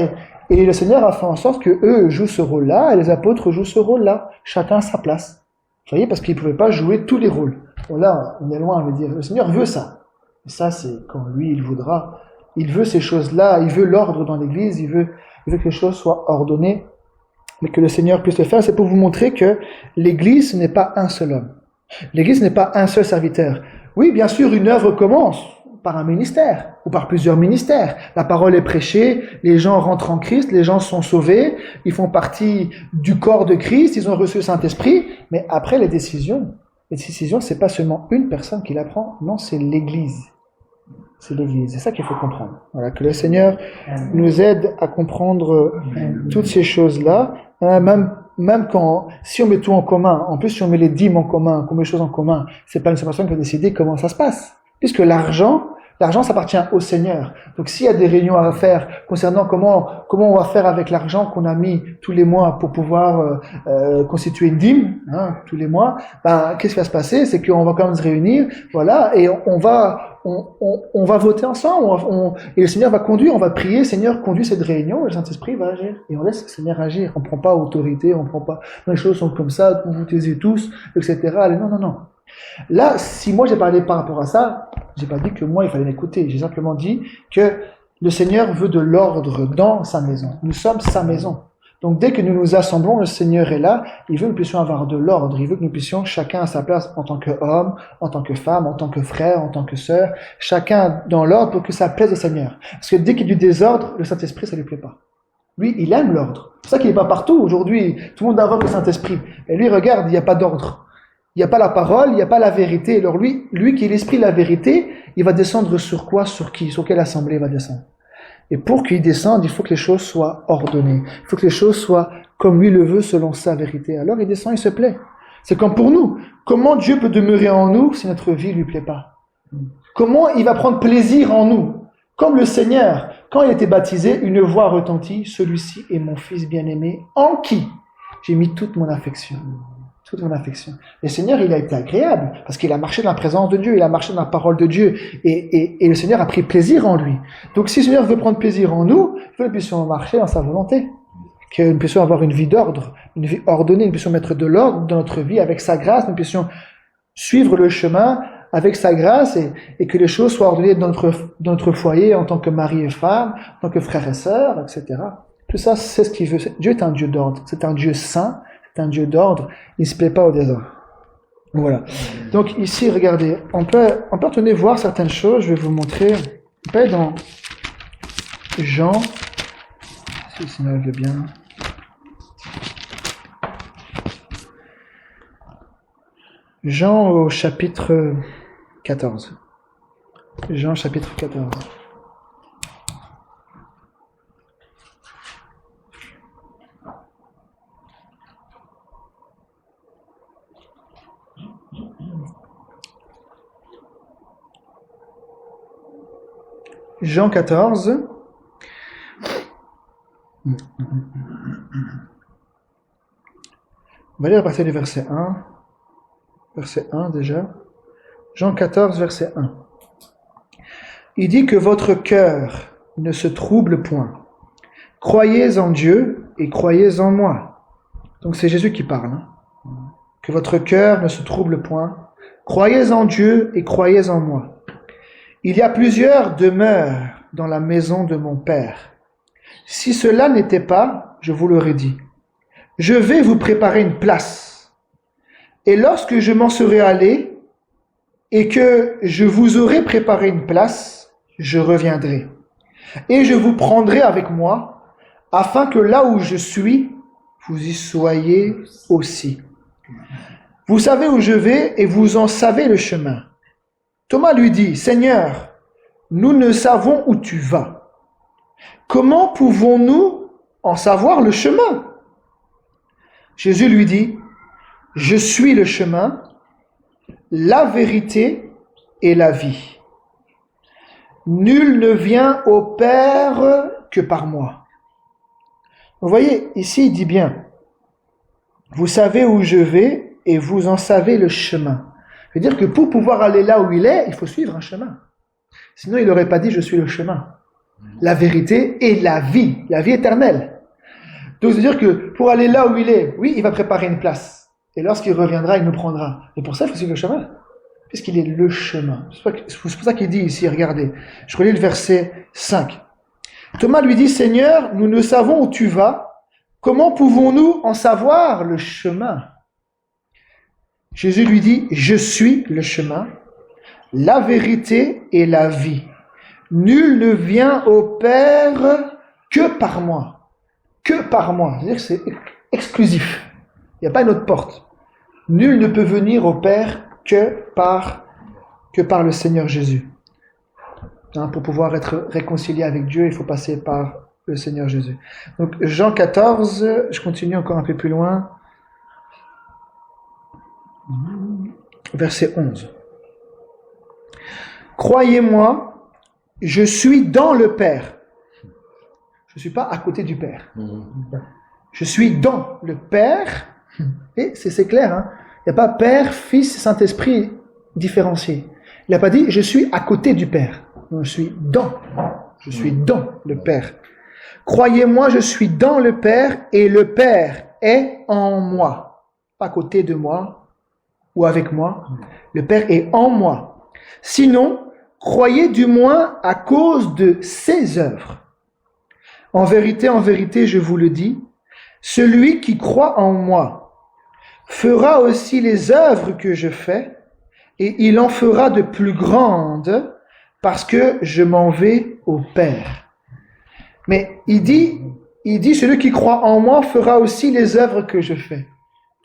et le Seigneur a fait en sorte que eux jouent ce rôle-là et les apôtres jouent ce rôle-là, chacun à sa place. Vous voyez, parce qu'ils ne pouvaient pas jouer tous les rôles. Bon là, on est loin, on veut dire, le Seigneur veut ça. Et ça, c'est quand lui, il voudra. Il veut ces choses-là, il veut l'ordre dans l'Église, il veut que les choses soient ordonnées, mais que le Seigneur puisse le faire. C'est pour vous montrer que l'Église, ce n'est pas un seul homme. L'Église n'est pas un seul serviteur. Oui, bien sûr, une œuvre commence par un ministère, ou par plusieurs ministères. La parole est prêchée, les gens rentrent en Christ, les gens sont sauvés, ils font partie du corps de Christ, ils ont reçu le Saint-Esprit, mais après les décisions, c'est pas seulement une personne qui la prend, non, c'est l'Église. C'est l'Église, c'est ça qu'il faut comprendre. Voilà, que le Seigneur nous aide à comprendre toutes ces choses-là, même quand, si on met tout en commun, en plus si on met les dîmes en commun, qu'on met les choses en commun, c'est pas une seule personne qui va décider comment ça se passe. Puisque l'argent, ça appartient au Seigneur. Donc s'il y a des réunions à faire concernant comment on va faire avec l'argent qu'on a mis tous les mois pour pouvoir constituer une dîme, tous les mois, qu'est-ce qui va se passer? C'est qu'on va quand même se réunir, voilà, et on va voter ensemble, et le Seigneur va conduire, on va prier, Seigneur, conduis cette réunion, et le Saint-Esprit va agir. Et on laisse le Seigneur agir. On prend pas autorité, on prend pas, les choses sont comme ça, vous taisez tous, etc. Allez, non. Là, si moi j'ai parlé par rapport à ça, j'ai pas dit que moi il fallait m'écouter, j'ai simplement dit que le Seigneur veut de l'ordre dans sa maison. Nous sommes sa maison. Donc dès que nous nous assemblons, le Seigneur est là, il veut que nous puissions avoir de l'ordre, il veut que nous puissions chacun à sa place en tant qu'homme, en tant que femme, en tant que frère, en tant que sœur, chacun dans l'ordre pour que ça plaise au Seigneur. Parce que dès qu'il y a du désordre, le Saint-Esprit ça lui plaît pas. Lui, il aime l'ordre. C'est pour ça qu'il n'est pas partout. Aujourd'hui, tout le monde invoque le Saint-Esprit. Et lui, regarde, il n'y a pas d'ordre. Il n'y a pas la parole, il n'y a pas la vérité. Alors lui qui est l'esprit de la vérité, il va descendre sur quoi, sur qui, sur quelle assemblée il va descendre. Et pour qu'il descende, il faut que les choses soient ordonnées. Il faut que les choses soient comme lui le veut, selon sa vérité. Alors il descend, il se plaît. C'est comme pour nous. Comment Dieu peut demeurer en nous si notre vie ne lui plaît pas? Comment il va prendre plaisir en nous? Comme le Seigneur, quand il était baptisé, une voix retentit, celui-ci est mon fils bien-aimé, en qui j'ai mis toute mon affection. Toute mon affection. Le Seigneur, il a été agréable, parce qu'il a marché dans la présence de Dieu, il a marché dans la parole de Dieu, et le Seigneur a pris plaisir en lui. Donc si le Seigneur veut prendre plaisir en nous, il faut que nous puissions marcher dans sa volonté, que nous puissions avoir une vie d'ordre, une vie ordonnée, nous puissions mettre de l'ordre dans notre vie avec sa grâce, nous puissions suivre le chemin avec sa grâce, et que les choses soient ordonnées dans notre foyer en tant que mari et femme, en tant que frères et sœurs, etc. Tout ça, c'est ce qu'il veut. Dieu est un Dieu d'ordre, c'est un Dieu saint, c'est un Dieu d'ordre, il ne se plaît pas au désordre. Voilà. Donc ici, regardez, on peut retourner voir certaines choses, je vais vous montrer. On peut être dans Jean, si le Seigneur veut bien. Jean au chapitre 14. Jean chapitre 14. Jean 14. On va lire à partir du verset 1. Verset 1 déjà. Jean 14, verset 1. Il dit que votre cœur ne se trouble point. Croyez en Dieu et croyez en moi. Donc c'est Jésus qui parle. Que votre cœur ne se trouble point. Croyez en Dieu et croyez en moi. Il y a plusieurs demeures dans la maison de mon Père. Si cela n'était pas, je vous l'aurais dit. Je vais vous préparer une place. Et lorsque je m'en serai allé et que je vous aurai préparé une place, je reviendrai. Et je vous prendrai avec moi, afin que là où je suis, vous y soyez aussi. Vous savez où je vais et vous en savez le chemin. Thomas lui dit, Seigneur, nous ne savons où tu vas. Comment pouvons-nous en savoir le chemin? Jésus lui dit, je suis le chemin, la vérité et la vie. Nul ne vient au Père que par moi. Vous voyez, ici il dit bien, vous savez où je vais et vous en savez le chemin. C'est-à-dire que pour pouvoir aller là où il est, il faut suivre un chemin. Sinon il n'aurait pas dit je suis le chemin, la vérité et la vie éternelle. Donc c'est-à-dire que pour aller là où il est, oui, il va préparer une place. Et lorsqu'il reviendra, il nous prendra. Et pour ça, il faut suivre le chemin. Puisqu'il est le chemin. C'est pour ça qu'il dit ici, regardez, je relis le verset 5. Thomas lui dit, Seigneur, nous ne savons où tu vas, comment pouvons-nous en savoir le chemin? Jésus lui dit, je suis le chemin, la vérité et la vie. Nul ne vient au Père que par moi. Que par moi. C'est-à-dire que c'est exclusif. Il n'y a pas une autre porte. Nul ne peut venir au Père que par le Seigneur Jésus. Pour pouvoir être réconcilié avec Dieu, il faut passer par le Seigneur Jésus. Donc Jean 14, je continue encore un peu plus loin. Verset 11. Croyez-moi, je suis dans le Père. Je ne suis pas à côté du Père. Je suis dans le Père. Et c'est clair, hein? Il n'y a pas Père, Fils, Saint-Esprit différencié. Il n'a pas dit je suis à côté du Père. Non, je suis dans le Père. Croyez-moi, je suis dans le Père et le Père est en moi. Pas à côté de moi ou avec moi. Le Père est en moi. Sinon, croyez du moins à cause de ses œuvres. En vérité, je vous le dis, celui qui croit en moi fera aussi les œuvres que je fais, et il en fera de plus grandes, parce que je m'en vais au Père. Mais il dit, celui qui croit en moi fera aussi les œuvres que je fais.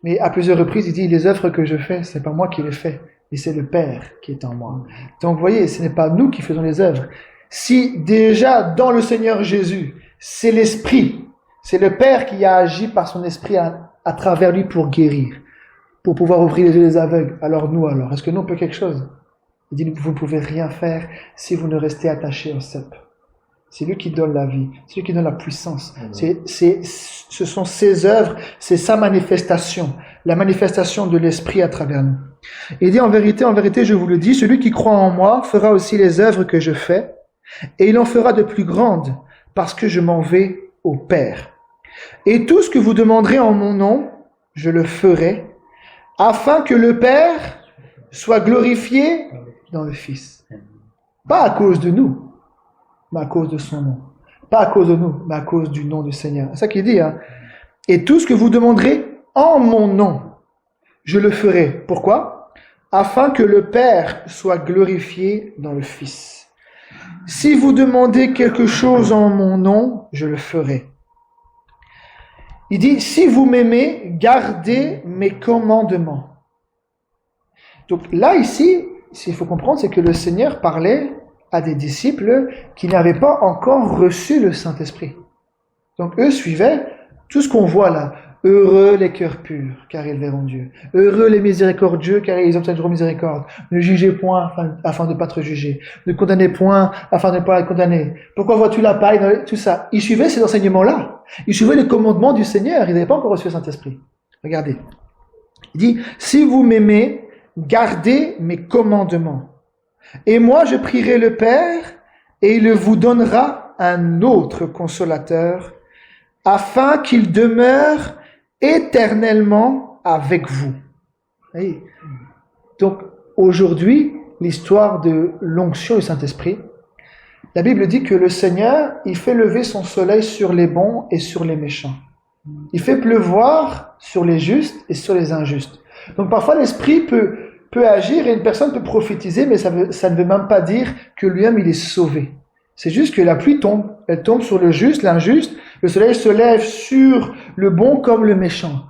Mais à plusieurs reprises, il dit, les œuvres que je fais, c'est pas moi qui les fais, mais c'est le Père qui est en moi. Donc, vous voyez, ce n'est pas nous qui faisons les œuvres. Si déjà, dans le Seigneur Jésus, c'est l'Esprit, c'est le Père qui a agi par son Esprit à travers lui pour guérir, pour pouvoir ouvrir les yeux des aveugles. Alors nous, est-ce que nous on peut quelque chose? Il dit, vous ne pouvez rien faire si vous ne restez attachés au cep. C'est lui qui donne la vie, c'est lui qui donne la puissance. Ce sont ses œuvres, c'est sa manifestation, la manifestation de l'Esprit à travers nous. Il dit, en vérité, je vous le dis, celui qui croit en moi fera aussi les œuvres que je fais, et il en fera de plus grandes, parce que je m'en vais au Père. Et tout ce que vous demanderez en mon nom, je le ferai, afin que le Père soit glorifié dans le Fils. Pas à cause de nous, mais à cause de son nom. Pas à cause de nous, mais à cause du nom du Seigneur. C'est ça qu'il dit. Hein? Et tout ce que vous demanderez en mon nom, je le ferai. Pourquoi? Afin que le Père soit glorifié dans le Fils. Si vous demandez quelque chose en mon nom, je le ferai. Il dit, si vous m'aimez, gardez mes commandements. Donc là, ici, ce qu'il faut comprendre, c'est que le Seigneur parlait à des disciples qui n'avaient pas encore reçu le Saint-Esprit. Donc eux suivaient tout ce qu'on voit là. Heureux les cœurs purs, car ils verront Dieu. Heureux les miséricordieux, car ils obtiendront miséricorde. Ne jugez point afin de ne pas être jugé. Ne condamnez point afin de ne pas être condamné. Pourquoi vois-tu la paille? Tout ça. Ils suivaient ces enseignements-là. Ils suivaient les commandements du Seigneur. Ils n'avaient pas encore reçu le Saint-Esprit. Regardez. Il dit, si vous m'aimez, gardez mes commandements. Et moi, je prierai le Père, et il vous donnera un autre consolateur, afin qu'il demeure éternellement avec vous. Voyez? Donc, aujourd'hui, l'histoire de l'onction du Saint-Esprit, la Bible dit que le Seigneur, il fait lever son soleil sur les bons et sur les méchants. Il fait pleuvoir sur les justes et sur les injustes. Donc, parfois, l'Esprit peut agir et une personne peut prophétiser, mais ça ne veut même pas dire que lui-même, il est sauvé. C'est juste que la pluie tombe. Elle tombe sur le juste, l'injuste. Le soleil se lève sur le bon comme le méchant.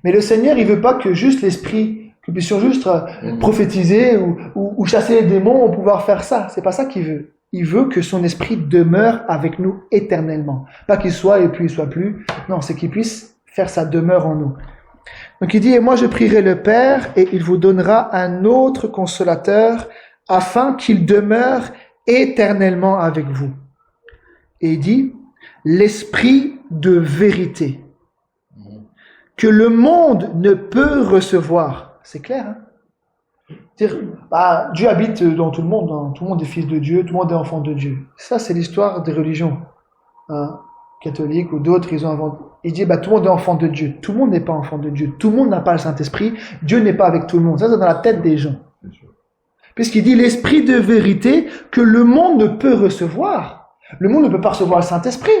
Mais le Seigneur, il veut pas que juste l'Esprit, que nous puissions juste prophétiser ou chasser les démons pour pouvoir faire ça. C'est pas ça qu'il veut. Il veut que son Esprit demeure avec nous éternellement. Pas qu'il soit et puis il soit plus. Non, c'est qu'il puisse faire sa demeure en nous. Donc il dit, et moi je prierai le Père et il vous donnera un autre consolateur afin qu'il demeure éternellement avec vous. Et il dit, l'esprit de vérité, que le monde ne peut recevoir. C'est clair, hein? Dire, Dieu habite dans tout le monde, hein. Tout le monde est fils de Dieu, tout le monde est enfant de Dieu. Ça, c'est l'histoire des religions, hein, catholiques ou d'autres. Ils ont inventé. Il dit, tout le monde est enfant de Dieu. Tout le monde n'est pas enfant de Dieu. Tout le monde n'a pas le Saint-Esprit. Dieu n'est pas avec tout le monde. Ça, c'est dans la tête des gens. Puisqu'il dit l'esprit de vérité que le monde ne peut recevoir. Le monde ne peut pas recevoir le Saint-Esprit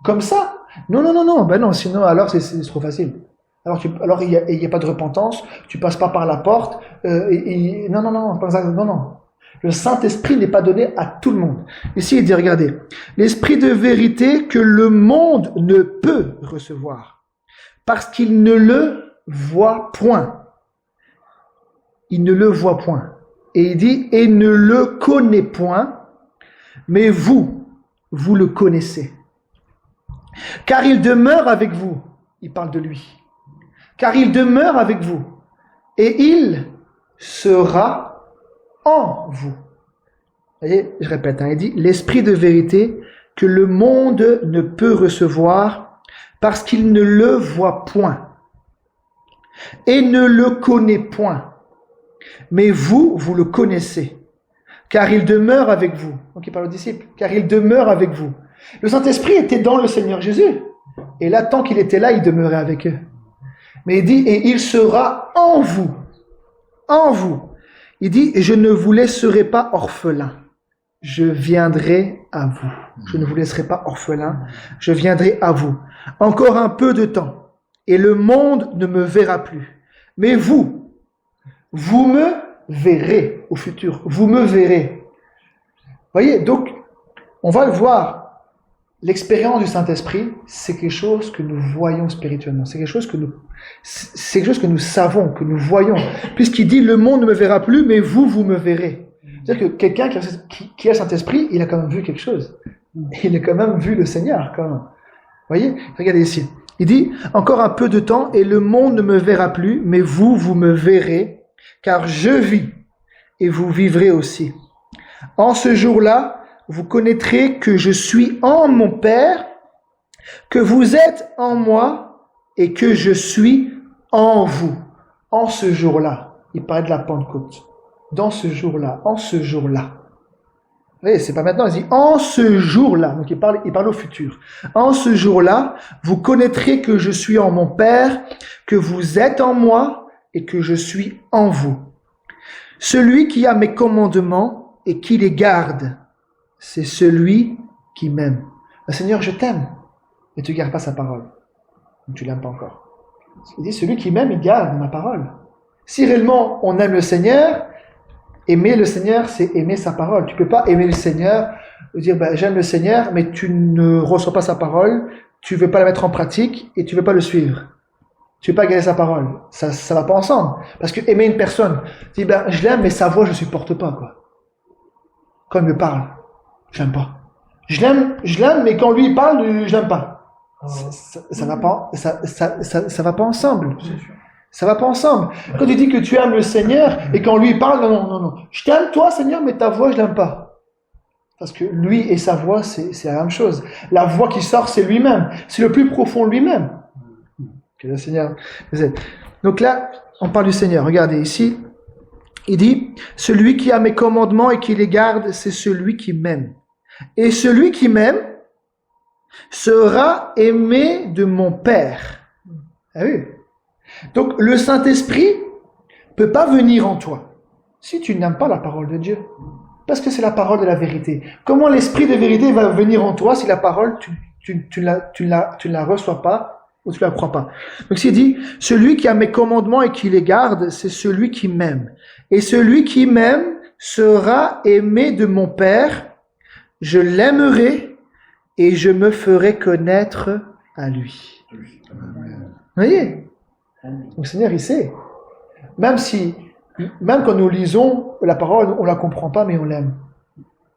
comme ça. Non. Non, sinon, alors c'est trop facile. Alors il y a pas de repentance, tu passes pas par la porte. Non. Le Saint-Esprit n'est pas donné à tout le monde. Ici, il dit, regardez, l'esprit de vérité que le monde ne peut recevoir, parce qu'il ne le voit point. Il ne le voit point. Et il dit, et ne le connaît point, mais vous le connaissez. Car il demeure avec vous. Il parle de lui. Car il demeure avec vous, et il sera en vous. Vous voyez, je répète, il dit, l'esprit de vérité que le monde ne peut recevoir parce qu'il ne le voit point et ne le connaît point. Mais vous le connaissez, car il demeure avec vous. Donc il parle aux disciples, car il demeure avec vous. Le Saint-Esprit était dans le Seigneur Jésus. Et là, tant qu'il était là, il demeurait avec eux. Mais il dit, et il sera en vous. En vous. Il dit, je ne vous laisserai pas orphelin. Je viendrai à vous. Je ne vous laisserai pas orphelin. Je viendrai à vous. Encore un peu de temps. Et le monde ne me verra plus. Mais vous me verrez au futur. Vous me verrez. Voyez, donc, on va le voir. L'expérience du Saint-Esprit, c'est quelque chose que nous voyons spirituellement. C'est quelque chose que nous savons, que nous voyons. Puisqu'il dit, le monde ne me verra plus, mais vous me verrez. C'est-à-dire que quelqu'un qui a le Saint-Esprit, il a quand même vu quelque chose. Il a quand même vu le Seigneur, quand même. Vous voyez? Regardez ici. Il dit, encore un peu de temps, et le monde ne me verra plus, mais vous me verrez, car je vis, et vous vivrez aussi. En ce jour-là, vous connaîtrez que je suis en mon Père, que vous êtes en moi et que je suis en vous. En ce jour-là, il parlait de la Pentecôte. Dans ce jour-là, en ce jour-là. Vous voyez, c'est pas maintenant, il dit en ce jour-là. Donc il parle au futur. En ce jour-là, vous connaîtrez que je suis en mon Père, que vous êtes en moi et que je suis en vous. Celui qui a mes commandements et qui les garde, c'est celui qui m'aime. Seigneur, je t'aime, mais tu ne gardes pas sa parole. Donc tu l'aimes pas encore. Il dit, celui qui m'aime, il garde ma parole. Si réellement on aime le Seigneur, aimer le Seigneur, c'est aimer sa parole. Tu peux pas aimer le Seigneur, dire, j'aime le Seigneur, mais tu ne reçois pas sa parole, tu veux pas la mettre en pratique et tu veux pas le suivre. Tu veux pas garder sa parole. Ça va pas ensemble. Parce que aimer une personne, tu dis, je l'aime, mais sa voix, je supporte pas, quoi. Quand il me parle. Je l'aime pas. Je l'aime, mais quand lui il parle, je l'aime pas. Ça va pas, ça va pas ensemble. Ça va pas ensemble. Quand tu dis que tu aimes le Seigneur et quand lui il parle, non. Je t'aime toi, Seigneur, mais ta voix je l'aime pas. Parce que lui et sa voix, c'est la même chose. La voix qui sort, c'est lui-même. C'est le plus profond lui-même. Que le Seigneur. Donc là, on parle du Seigneur. Regardez ici. Il dit, celui qui a mes commandements et qui les garde, c'est celui qui m'aime. Et celui qui m'aime sera aimé de mon Père. Ah oui. Donc le Saint-Esprit peut pas venir en toi si tu n'aimes pas la parole de Dieu. Parce que c'est la parole de la vérité. Comment l'Esprit de vérité va venir en toi si la parole, tu ne la reçois pas ou tu la crois pas? Donc s'il dit, celui qui a mes commandements et qui les garde, c'est celui qui m'aime. Et celui qui m'aime sera aimé de mon Père. Je l'aimerai et je me ferai connaître à lui. Vous voyez? Le Seigneur, il sait. Même quand nous lisons la parole, on la comprend pas, mais on l'aime.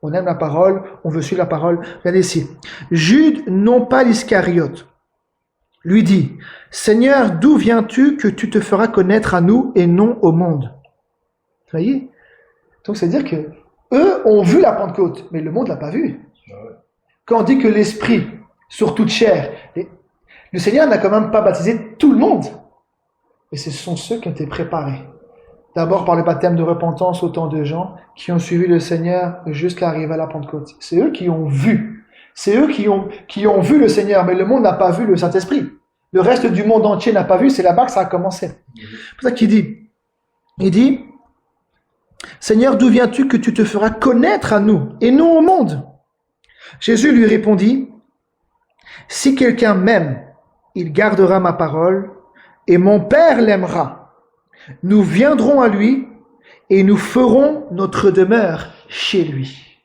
On aime la parole, on veut suivre la parole. Regardez ici. Jude, non pas l'Iscariote, lui dit, Seigneur, d'où viens-tu que tu te feras connaître à nous et non au monde? Vous voyez? Donc, c'est-à-dire que eux ont vu la Pentecôte, mais le monde l'a pas vu. Quand on dit que l'Esprit sur toute chair, le Seigneur n'a quand même pas baptisé tout le monde. Et ce sont ceux qui ont été préparés. D'abord par le baptême de repentance, autant de gens qui ont suivi le Seigneur jusqu'à arriver à la Pentecôte. C'est eux qui ont vu. C'est eux qui ont vu le Seigneur, mais le monde n'a pas vu le Saint-Esprit. Le reste du monde entier n'a pas vu, c'est là-bas que ça a commencé. C'est pour ça qu'il dit, Seigneur, d'où viens-tu que tu te feras connaître à nous et non au monde? Jésus lui répondit, si quelqu'un m'aime, il gardera ma parole et mon Père l'aimera. Nous viendrons à lui et nous ferons notre demeure chez lui.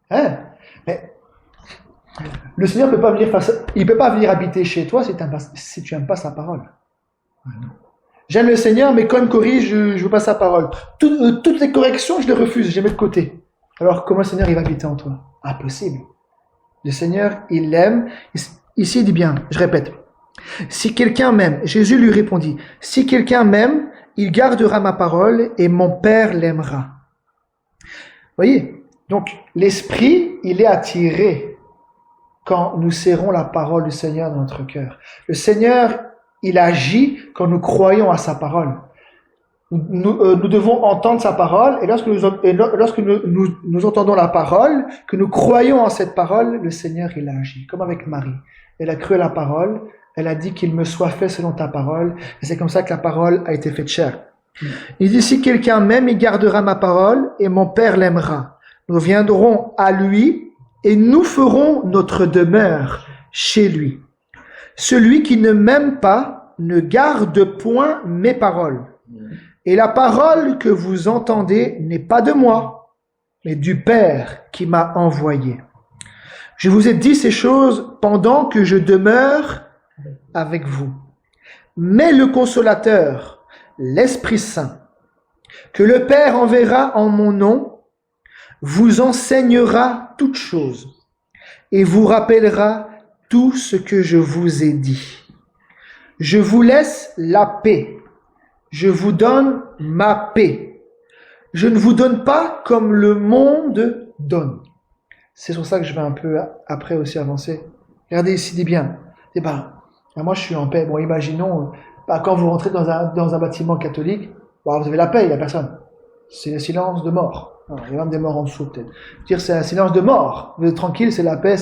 Hein? Mais le Seigneur peut pas venir il peut pas venir habiter chez toi si tu n'aimes pas sa parole. J'aime le Seigneur, mais quand il me corrige, je veux pas sa parole. Toutes les corrections, je les refuse, je les mets de côté. Alors comment le Seigneur il va habiter en toi? Impossible. Le Seigneur, il l'aime. Ici, il dit bien, je répète. Si quelqu'un m'aime, Jésus lui répondit, si quelqu'un m'aime, il gardera ma parole et mon Père l'aimera. Voyez? Donc, l'Esprit, il est attiré quand nous serrons la parole du Seigneur dans notre cœur. Le Seigneur, il agit quand nous croyons à sa parole. Nous devons entendre sa parole, et lorsque nous entendons la parole, que nous croyons en cette parole, le Seigneur, il agit. Comme avec Marie. Elle a cru à la parole, elle a dit qu'il me soit fait selon ta parole, et c'est comme ça que la parole a été faite chair. Il dit, si quelqu'un m'aime, il gardera ma parole, et mon Père l'aimera. Nous viendrons à lui, et nous ferons notre demeure chez lui. Celui qui ne m'aime pas ne garde point mes paroles. Et la parole que vous entendez n'est pas de moi, mais du Père qui m'a envoyé. Je vous ai dit ces choses pendant que je demeure avec vous. Mais le Consolateur, l'Esprit Saint, que le Père enverra en mon nom, vous enseignera toutes choses et vous rappellera tout ce que je vous ai dit. Je vous laisse la paix. Je vous donne ma paix. Je ne vous donne pas comme le monde donne. C'est sur ça que je vais un peu après aussi avancer. Regardez ici, dit bien. Moi je suis en paix. Bon, imaginons, quand vous rentrez dans un bâtiment catholique, vous avez la paix, il n'y a personne. C'est le silence de mort. Alors, il y a même des morts en dessous peut-être. Dire c'est un silence de mort. Vous êtes tranquille, c'est la paix.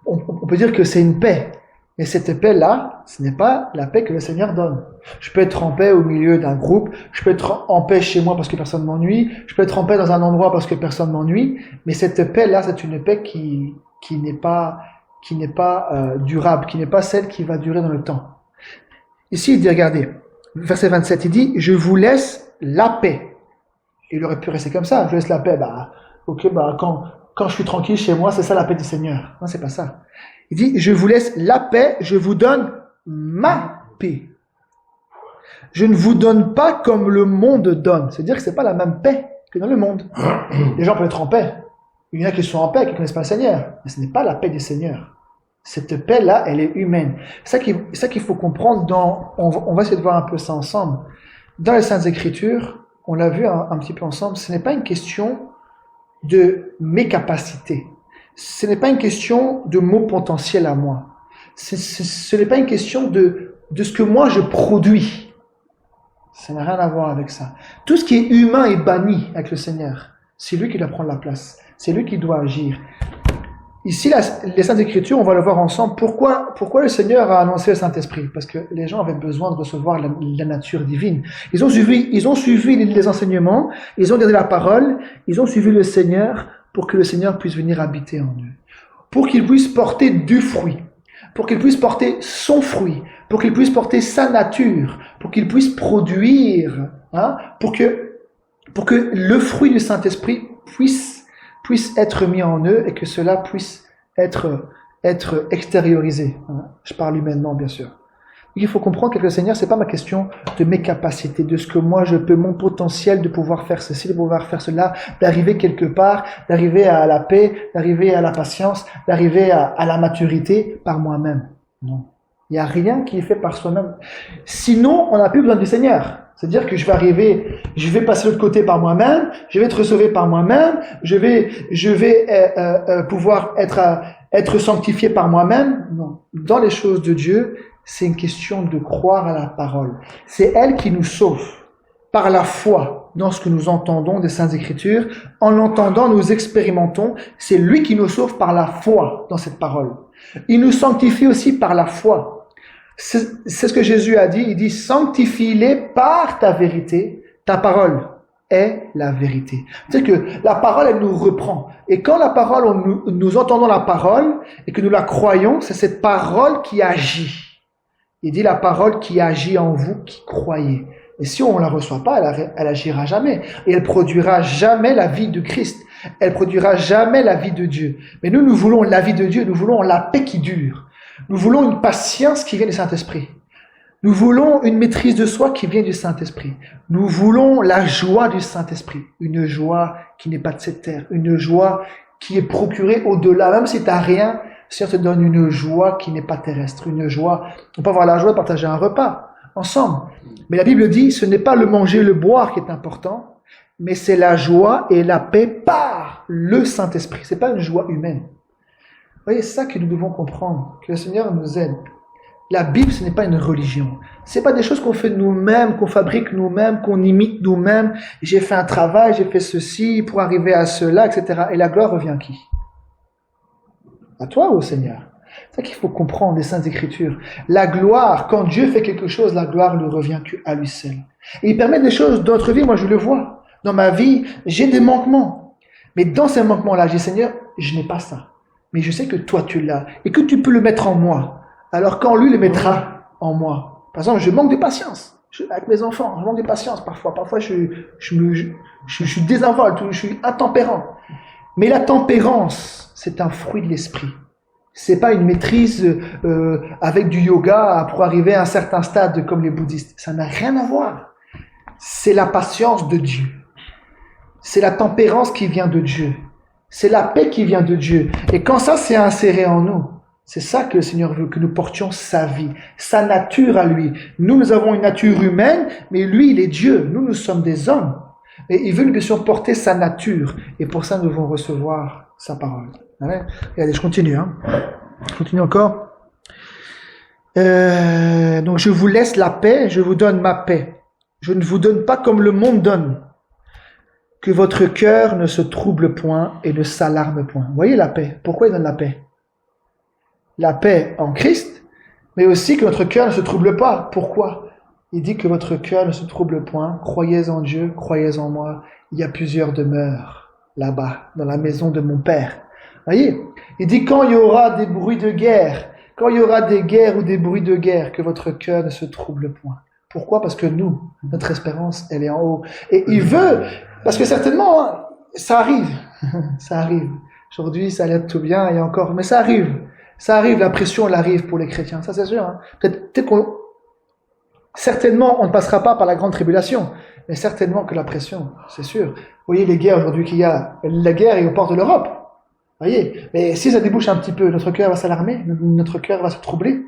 On peut dire que c'est une paix. Mais cette paix-là, ce n'est pas la paix que le Seigneur donne. Je peux être en paix au milieu d'un groupe, je peux être en paix chez moi parce que personne m'ennuie, je peux être en paix dans un endroit parce que personne m'ennuie, mais cette paix-là, c'est une paix qui n'est pas durable, qui n'est pas celle qui va durer dans le temps. Ici, il dit, regardez, verset 27, il dit, je vous laisse la paix. Il aurait pu rester comme ça, je laisse la paix, quand je suis tranquille chez moi, c'est ça la paix du Seigneur. Non, c'est pas ça. Il dit, je vous laisse la paix, je vous donne ma paix. Je ne vous donne pas comme le monde donne. C'est-à-dire que c'est pas la même paix que dans le monde. Les gens peuvent être en paix. Il y en a qui sont en paix, qui ne connaissent pas le Seigneur. Mais ce n'est pas la paix du Seigneur. Cette paix-là, elle est humaine. C'est ça qu'il faut comprendre on va essayer de voir un peu ça ensemble. Dans les Saintes Écritures, on l'a vu un petit peu ensemble, ce n'est pas une question de mes capacités. Ce n'est pas une question de mon potentiel à moi. Ce n'est pas une question de ce que moi je produis. Ça n'a rien à voir avec ça. Tout ce qui est humain est banni avec le Seigneur. C'est lui qui doit prendre la place. C'est lui qui doit agir. Ici, les Saintes Écritures, on va le voir ensemble. Pourquoi le Seigneur a annoncé le Saint-Esprit? Parce que les gens avaient besoin de recevoir la nature divine. Ils ont suivi les enseignements, ils ont gardé la parole, ils ont suivi le Seigneur pour que le Seigneur puisse venir habiter en eux. Pour qu'il puisse porter du fruit. Pour qu'il puisse porter son fruit. Pour qu'il puisse porter sa nature. Pour qu'il puisse produire. Pour que le fruit du Saint-Esprit puisse être mis en eux et que cela puisse être extériorisé. Je parle humainement, bien sûr. Il faut comprendre que le Seigneur, c'est pas ma question de mes capacités, de ce que moi je peux, mon potentiel de pouvoir faire ceci, de pouvoir faire cela, d'arriver quelque part, d'arriver à la paix, d'arriver à la patience, d'arriver à la maturité par moi-même. Non. Il n'y a rien qui est fait par soi-même. Sinon, on n'a plus besoin du Seigneur. C'est-à-dire que je vais passer de l'autre côté par moi-même, je vais être sauvé par moi-même, je vais pouvoir être sanctifié par moi-même. Non. Dans les choses de Dieu, c'est une question de croire à la parole. C'est elle qui nous sauve par la foi dans ce que nous entendons des Saintes Écritures. En l'entendant, nous expérimentons. C'est lui qui nous sauve par la foi dans cette parole. Il nous sanctifie aussi par la foi. C'est ce que Jésus a dit. Il dit, sanctifie-les par ta vérité. Ta parole est la vérité. C'est-à-dire que la parole, elle nous reprend. Et quand la parole, nous entendons la parole et que nous la croyons, c'est cette parole qui agit. Il dit la parole qui agit en vous qui croyez. Et si on ne la reçoit pas, elle agira jamais. Et elle produira jamais la vie de Christ. Elle produira jamais la vie de Dieu. Mais nous voulons la vie de Dieu. Nous voulons la paix qui dure. Nous voulons une patience qui vient du Saint-Esprit. Nous voulons une maîtrise de soi qui vient du Saint-Esprit. Nous voulons la joie du Saint-Esprit. Une joie qui n'est pas de cette terre. Une joie qui est procurée au-delà. Même si tu n'as rien, le Seigneur te donne une joie qui n'est pas terrestre. Une joie. On peut avoir la joie de partager un repas ensemble. Mais la Bible dit, ce n'est pas le manger et le boire qui est important, mais c'est la joie et la paix par le Saint-Esprit. C'est pas une joie humaine. Vous voyez, c'est ça que nous devons comprendre, que le Seigneur nous aide. La Bible, ce n'est pas une religion. C'est pas des choses qu'on fait nous-mêmes, qu'on fabrique nous-mêmes, qu'on imite nous-mêmes. J'ai fait un travail, j'ai fait ceci pour arriver à cela, etc. Et la gloire revient à qui? À toi ou au Seigneur? C'est ça qu'il faut comprendre les Saintes Écritures. La gloire, quand Dieu fait quelque chose, la gloire ne revient qu'à lui seul. Et il permet des choses dans notre vie, moi je le vois. Dans ma vie, j'ai des manquements. Mais dans ces manquements-là, j'ai Seigneur, je n'ai pas ça. Mais je sais que toi tu l'as et que tu peux le mettre en moi. Alors quand lui le mettra en moi. Par exemple, je manque de patience. Avec mes enfants, je manque de patience parfois. Parfois je suis désinvolte, je suis intempérant. Mais la tempérance, c'est un fruit de l'esprit. C'est pas une maîtrise avec du yoga pour arriver à un certain stade comme les bouddhistes. Ça n'a rien à voir. C'est la patience de Dieu. C'est la tempérance qui vient de Dieu. C'est la paix qui vient de Dieu. Et quand ça s'est inséré en nous, c'est ça que le Seigneur veut, que nous portions sa vie, sa nature à lui. Nous avons une nature humaine, mais lui, il est Dieu. Nous sommes des hommes. Et il veut que nous puissions porter sa nature. Et pour ça, nous devons recevoir sa parole. Regardez, je continue. Je continue encore. Donc, je vous laisse la paix, je vous donne ma paix. Je ne vous donne pas comme le monde donne. Que votre cœur ne se trouble point et ne s'alarme point. Vous voyez la paix. Pourquoi il donne la paix? La paix en Christ, mais aussi que notre cœur ne se trouble pas. Pourquoi? Il dit que votre cœur ne se trouble point. Croyez en Dieu, croyez en moi. Il y a plusieurs demeures là-bas, dans la maison de mon Père. Voyez, il dit quand il y aura des bruits de guerre, quand il y aura des guerres ou des bruits de guerre, que votre cœur ne se trouble point. Pourquoi? Parce que nous, notre espérance, elle est en haut. Et il veut, parce que certainement, ça arrive. Ça arrive. Aujourd'hui, ça allait tout bien, et encore, mais ça arrive. Ça arrive, la pression, elle arrive pour les chrétiens. Ça, c'est sûr. Peut-être qu'on, certainement, on ne passera pas par la grande tribulation, mais certainement que la pression, c'est sûr. Vous voyez les guerres aujourd'hui qu'il y a. La guerre est aux portes de l'Europe. Voyez, mais si ça débouche un petit peu, notre cœur va s'alarmer, notre cœur va se troubler.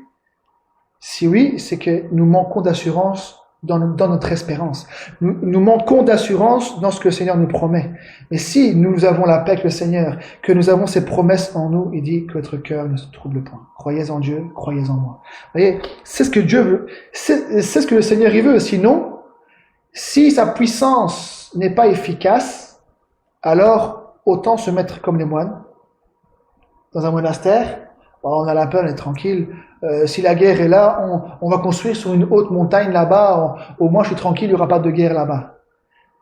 Si oui, c'est que nous manquons d'assurance dans notre espérance. Nous manquons d'assurance dans ce que le Seigneur nous promet. Mais si nous avons la paix avec le Seigneur, que nous avons ses promesses en nous, il dit que votre cœur ne se trouble point. Croyez en Dieu, croyez en moi. Voyez, c'est ce que Dieu veut. C'est ce que le Seigneur y veut. Sinon, si sa puissance n'est pas efficace, alors autant se mettre comme les moines dans un monastère. On a la peur, on est tranquille. Si la guerre est là, on va construire sur une haute montagne là-bas. Au moins, je suis tranquille, il n'y aura pas de guerre là-bas.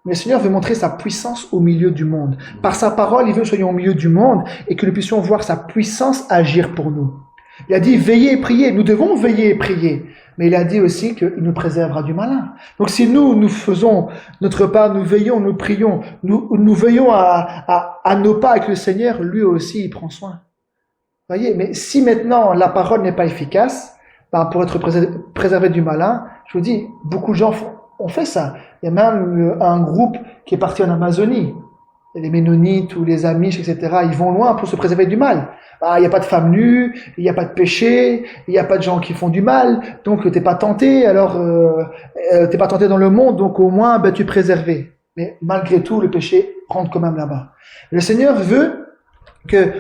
Mais le Seigneur veut montrer sa puissance au milieu du monde. Par sa parole, il veut que nous soyons au milieu du monde et que nous puissions voir sa puissance agir pour nous. Il a dit, veillez et priez. Nous devons veiller et prier. Mais il a dit aussi qu'il nous préservera du malin. Donc si nous faisons notre part, nous veillons, nous prions, nous veillons à nos pas avec le Seigneur, lui aussi, il prend soin. Voyez, mais si maintenant la parole n'est pas efficace, pour être préservé du malin, je vous dis, beaucoup de gens ont fait ça. Il y a même un groupe qui est parti en Amazonie. les Ménonites ou les Amish, etc., ils vont loin pour se préserver du mal. Il n'y a pas de femmes nues, il n'y a pas de péché, il n'y a pas de gens qui font du mal, donc t'es pas tenté, alors t'es pas tenté dans le monde, donc au moins tu es préservé. Mais malgré tout, le péché rentre quand même là-bas. Le Seigneur veut que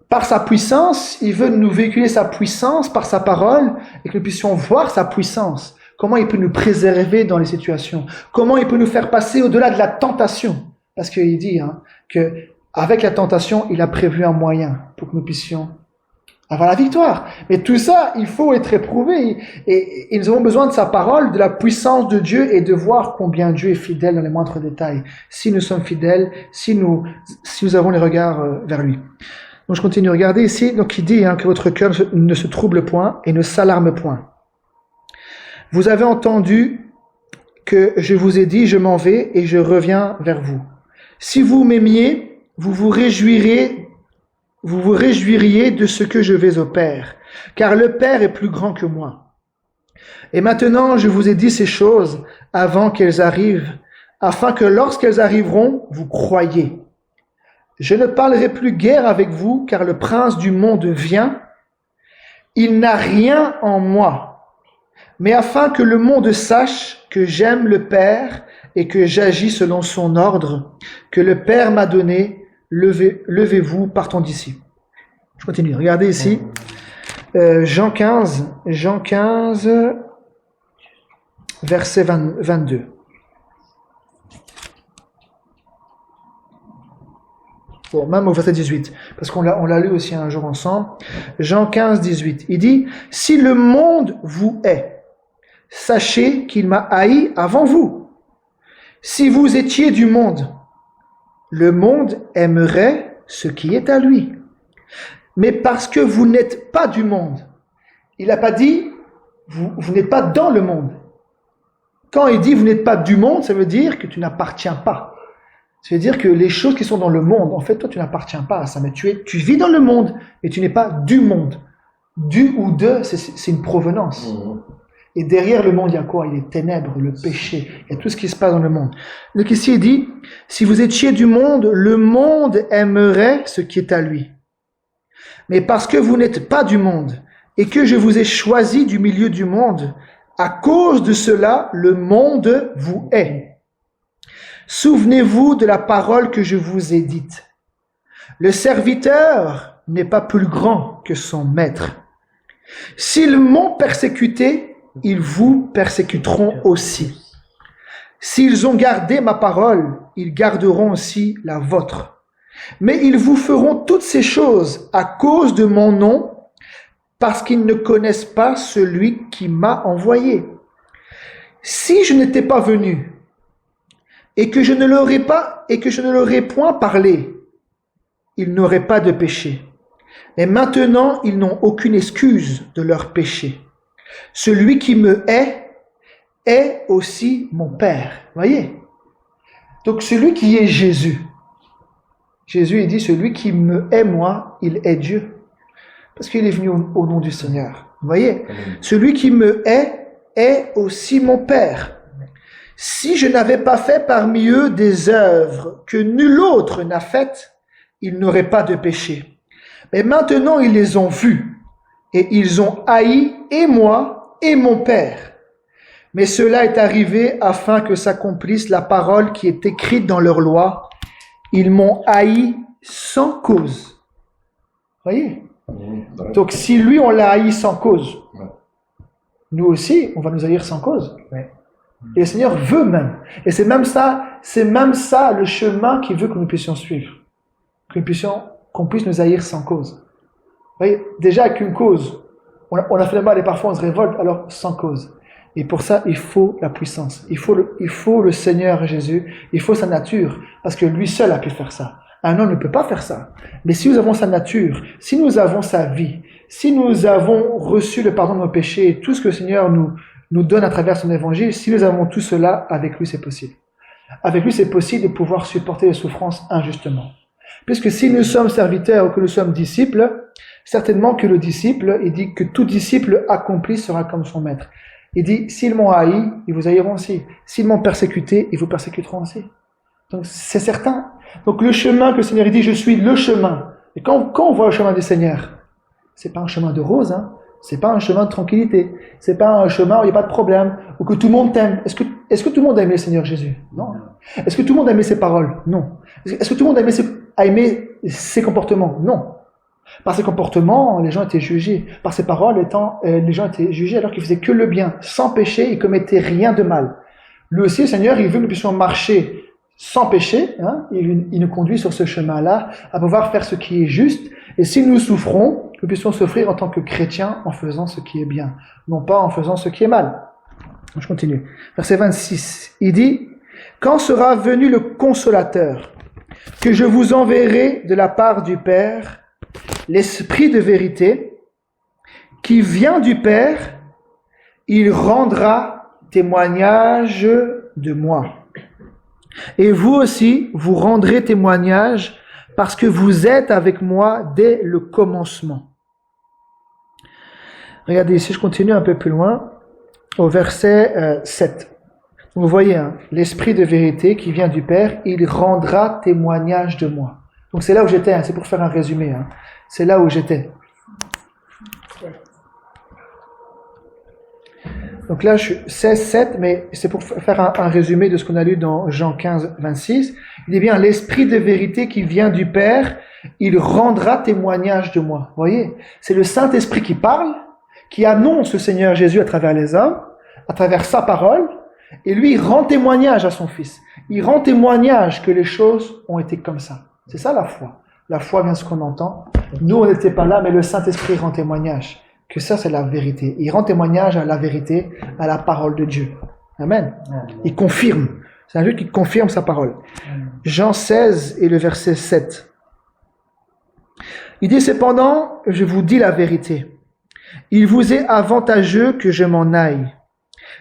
par sa puissance, il veut nous véhiculer sa puissance par sa parole et que nous puissions voir sa puissance. Comment il peut nous préserver dans les situations. Comment il peut nous faire passer au-delà de la tentation. Parce qu'il dit que avec la tentation, il a prévu un moyen pour que nous puissions avoir la victoire. Mais tout ça, il faut être éprouvé. Et nous avons besoin de sa parole, de la puissance de Dieu et de voir combien Dieu est fidèle dans les moindres détails. Si nous sommes fidèles, si nous avons les regards vers lui. Donc je continue à regarder ici. Donc il dit que votre cœur ne se trouble point et ne s'alarme point. Vous avez entendu que je vous ai dit, je m'en vais et je reviens vers vous. Si vous m'aimiez, vous vous réjouiriez de ce que je vais au Père, car le Père est plus grand que moi. Et maintenant, je vous ai dit ces choses avant qu'elles arrivent, afin que lorsqu'elles arriveront, vous croyiez. Je ne parlerai plus guère avec vous, car le prince du monde vient. Il n'a rien en moi, mais afin que le monde sache que j'aime le Père et que j'agis selon son ordre, que le Père m'a donné, levez-vous, partons d'ici. Je continue, regardez ici, Jean 15, verset 22. Bon, même au verset 18, parce qu'on l'a lu aussi un jour ensemble. Jean 15, 18, il dit, « Si le monde vous hait, sachez qu'il m'a haï avant vous. Si vous étiez du monde, le monde aimerait ce qui est à lui. Mais parce que vous n'êtes pas du monde, il n'a pas dit, vous n'êtes pas dans le monde. Quand il dit vous n'êtes pas du monde, ça veut dire que tu n'appartiens pas. Ça veut dire que les choses qui sont dans le monde, en fait, toi, tu n'appartiens pas à ça, mais tu vis dans le monde, et tu n'es pas du monde. Du ou de, c'est une provenance. Et derrière le monde, il y a quoi? Il y a les ténèbres, le péché, il y a tout ce qui se passe dans le monde. Donc ici, il dit, si vous étiez du monde, le monde aimerait ce qui est à lui. Mais parce que vous n'êtes pas du monde, et que je vous ai choisi du milieu du monde, à cause de cela, le monde vous hait. Souvenez-vous de la parole que je vous ai dite. Le serviteur n'est pas plus grand que son maître. S'ils m'ont persécuté, ils vous persécuteront aussi. S'ils ont gardé ma parole, ils garderont aussi la vôtre. Mais ils vous feront toutes ces choses à cause de mon nom, parce qu'ils ne connaissent pas celui qui m'a envoyé. Si je n'étais pas venu, et que je ne leur ai point parlé, ils n'auraient pas de péché. Mais maintenant, ils n'ont aucune excuse de leur péché. Celui qui me est aussi mon Père. Voyez? Donc, celui qui est Jésus. Jésus, il dit, celui qui me hait, moi, il est Dieu. Parce qu'il est venu au nom du Seigneur. Vous voyez? Celui qui me est aussi mon Père. Si je n'avais pas fait parmi eux des œuvres que nul autre n'a faites, ils n'auraient pas de péché. Mais maintenant, ils les ont vus, et ils ont haï et moi et mon Père. Mais cela est arrivé afin que s'accomplisse la parole qui est écrite dans leur loi. Ils m'ont haï sans cause. Voyez? Donc si lui, on l'a haï sans cause, nous aussi, on va nous haïr sans cause. Et le Seigneur veut même. Et c'est même ça le chemin qu'il veut que nous puissions suivre. Qu'on puisse nous haïr sans cause. Vous voyez, déjà avec une cause, on a fait le mal et parfois on se révolte, alors sans cause. Et pour ça, il faut la puissance. Il faut le Seigneur Jésus. Il faut sa nature. Parce que lui seul a pu faire ça. Un homme ne peut pas faire ça. Mais si nous avons sa nature, si nous avons sa vie, si nous avons reçu le pardon de nos péchés, tout ce que le Seigneur nous donne à travers son évangile, si nous avons tout cela, avec lui c'est possible. Avec lui c'est possible de pouvoir supporter les souffrances injustement. Puisque si nous sommes serviteurs ou que nous sommes disciples, certainement que le disciple, il dit que tout disciple accompli sera comme son maître. Il dit, s'ils m'ont haï, ils vous haïront aussi. S'ils m'ont persécuté, ils vous persécuteront aussi. Donc c'est certain. Donc le chemin que le Seigneur dit, je suis le chemin. Et quand on voit le chemin du Seigneur, c'est pas un chemin de rose, hein. C'est pas un chemin de tranquillité. C'est pas un chemin où il n'y a pas de problème, où que tout le monde t'aime. Est-ce que tout le monde a aimé le Seigneur Jésus? Non. Est-ce que tout le monde a aimé ses paroles? Non. Est-ce que tout le monde a aimé ses comportements? Non. Par ses comportements, les gens étaient jugés. Par ses paroles, les gens étaient jugés alors qu'ils faisaient que le bien. Sans péché, ils commettaient rien de mal. Lui aussi, le Seigneur, il veut que nous puissions marcher sans péché. Hein? Il nous conduit sur ce chemin-là à pouvoir faire ce qui est juste. Et si nous souffrons, que nous puissions souffrir en tant que chrétiens en faisant ce qui est bien, non pas en faisant ce qui est mal. Je continue. Verset 26, il dit, « Quand sera venu le Consolateur, que je vous enverrai de la part du Père, l'Esprit de vérité, qui vient du Père, il rendra témoignage de moi. Et vous aussi, vous rendrez témoignage parce que vous êtes avec moi dès le commencement. » Regardez ici, je continue un peu plus loin, au verset 7. Vous voyez, hein, l'Esprit de vérité qui vient du Père, il rendra témoignage de moi. Donc c'est là où j'étais, hein, c'est pour faire un résumé. Hein. C'est là où j'étais. Donc là, je suis 16, 7, mais c'est pour faire un résumé de ce qu'on a lu dans Jean 15, 26. Il dit bien, l'Esprit de vérité qui vient du Père, il rendra témoignage de moi. Vous voyez, c'est le Saint-Esprit qui parle, qui annonce le Seigneur Jésus à travers les hommes, à travers sa parole, et lui, il rend témoignage à son Fils. Il rend témoignage que les choses ont été comme ça. C'est ça la foi. La foi vient de ce qu'on entend. Nous, on n'était pas là, mais le Saint-Esprit rend témoignage. Que ça, c'est la vérité. Il rend témoignage à la vérité, à la parole de Dieu. Amen. Il confirme. C'est un Dieu qui confirme sa parole. Jean 16 et le verset 7. Il dit, cependant, je vous dis la vérité. Il vous est avantageux que je m'en aille.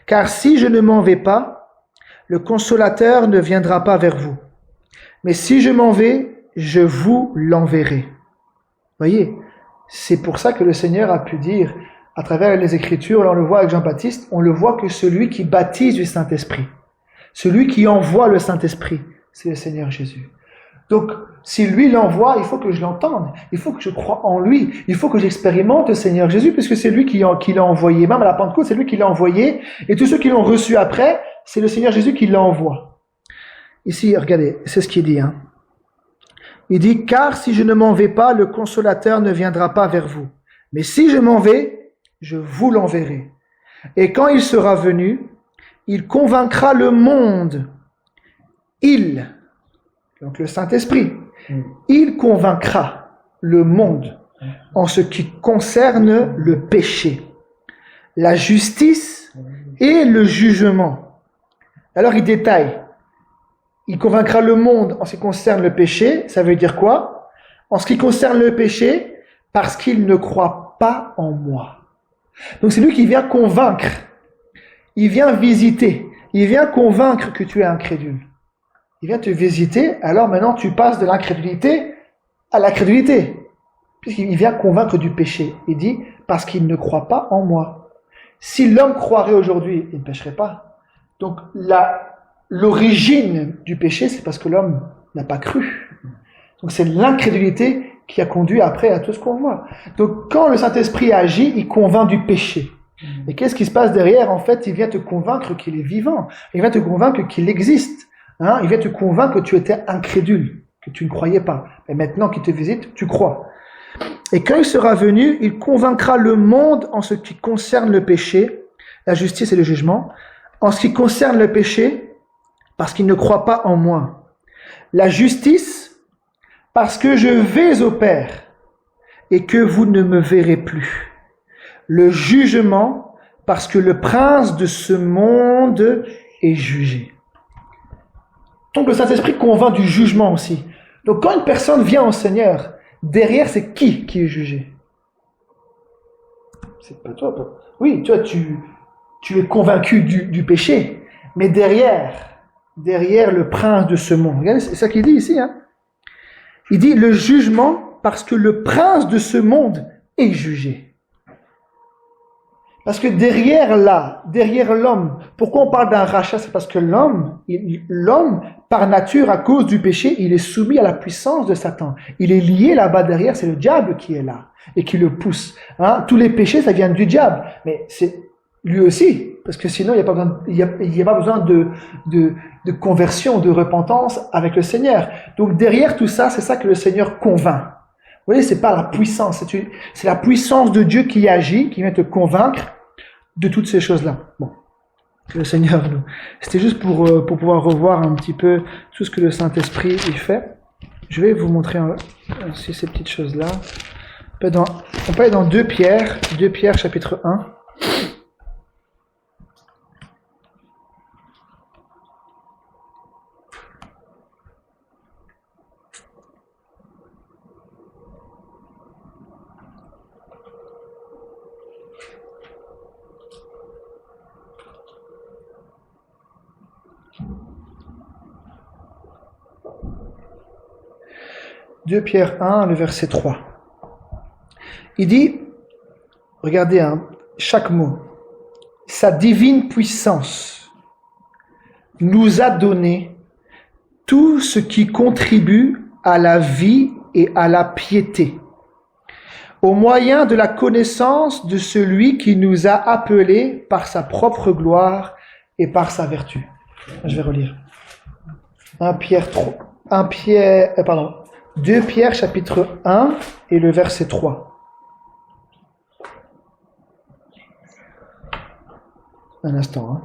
Car si je ne m'en vais pas, le Consolateur ne viendra pas vers vous. Mais si je m'en vais, je vous l'enverrai. Voyez, c'est pour ça que le Seigneur a pu dire, à travers les Écritures, là on le voit avec Jean-Baptiste, on le voit que celui qui baptise du Saint-Esprit, celui qui envoie le Saint-Esprit, c'est le Seigneur Jésus. Donc, si lui l'envoie, il faut que je l'entende, il faut que je croie en lui, il faut que j'expérimente le Seigneur Jésus, puisque c'est lui qui l'a envoyé, même à la Pentecôte, c'est lui qui l'a envoyé, et tous ceux qui l'ont reçu après, c'est le Seigneur Jésus qui l'envoie. Ici, regardez, c'est ce qu'il dit, hein. Il dit, car si je ne m'en vais pas, le Consolateur ne viendra pas vers vous. Mais si je m'en vais, je vous l'enverrai. Et quand il sera venu, il convaincra le monde. Donc le Saint-Esprit, il convaincra le monde en ce qui concerne le péché, la justice et le jugement. Alors il détaille. Il convaincra le monde en ce qui concerne le péché. Ça veut dire quoi? En ce qui concerne le péché, parce qu'il ne croit pas en moi. Donc c'est lui qui vient convaincre. Il vient visiter. Il vient convaincre que tu es incrédule. Il vient te visiter, alors maintenant tu passes de l'incrédulité à la crédulité. Puisqu'il vient convaincre du péché. Il dit, parce qu'il ne croit pas en moi. Si l'homme croirait aujourd'hui, il ne pécherait pas. Donc l'origine du péché, c'est parce que l'homme n'a pas cru. Donc c'est l'incrédulité qui a conduit après à tout ce qu'on voit. Donc quand le Saint-Esprit agit, il convainc du péché. Et qu'est-ce qui se passe derrière? En fait, il vient te convaincre qu'il est vivant. Il vient te convaincre qu'il existe. Hein? Il vient te convaincre que tu étais incrédule, que tu ne croyais pas. Et maintenant qu'il te visite, tu crois. Et quand il sera venu, il convaincra le monde en ce qui concerne le péché, la justice et le jugement. En ce qui concerne le péché, parce qu'il ne croit pas en moi. La justice, parce que je vais au Père et que vous ne me verrez plus. Le jugement, parce que le prince de ce monde est jugé. Donc le Saint-Esprit convainc du jugement aussi. Donc quand une personne vient au Seigneur, derrière c'est qui est jugé? C'est pas toi. Oui, toi tu es convaincu du péché, mais derrière le prince de ce monde. Regardez, c'est ça qu'il dit ici. Hein? Il dit le jugement parce que le prince de ce monde est jugé. Parce que derrière l'homme, pourquoi on parle d'un rachat? C'est parce que l'homme, par nature, à cause du péché, il est soumis à la puissance de Satan. Il est lié là-bas derrière, c'est le diable qui est là et qui le pousse. Hein? Tous les péchés, ça vient du diable. Mais c'est lui aussi, parce que sinon, il n'y a pas besoin de conversion, de repentance avec le Seigneur. Donc derrière tout ça, c'est ça que le Seigneur convainc. Vous voyez, c'est pas la puissance, c'est la puissance de Dieu qui agit, qui vient te convaincre de toutes ces choses-là. Bon, que le Seigneur nous. C'était juste pour pouvoir revoir un petit peu tout ce que le Saint-Esprit y fait. Je vais vous montrer aussi ces petites choses-là. On peut aller dans 2 Pierre chapitre 1. Deux Pierre 1, le verset 3. Il dit, regardez, chaque mot, sa divine puissance nous a donné tout ce qui contribue à la vie et à la piété, au moyen de la connaissance de celui qui nous a appelés par sa propre gloire et par sa vertu. Je vais relire. 2 Pierre chapitre 1 et le verset 3. Un instant.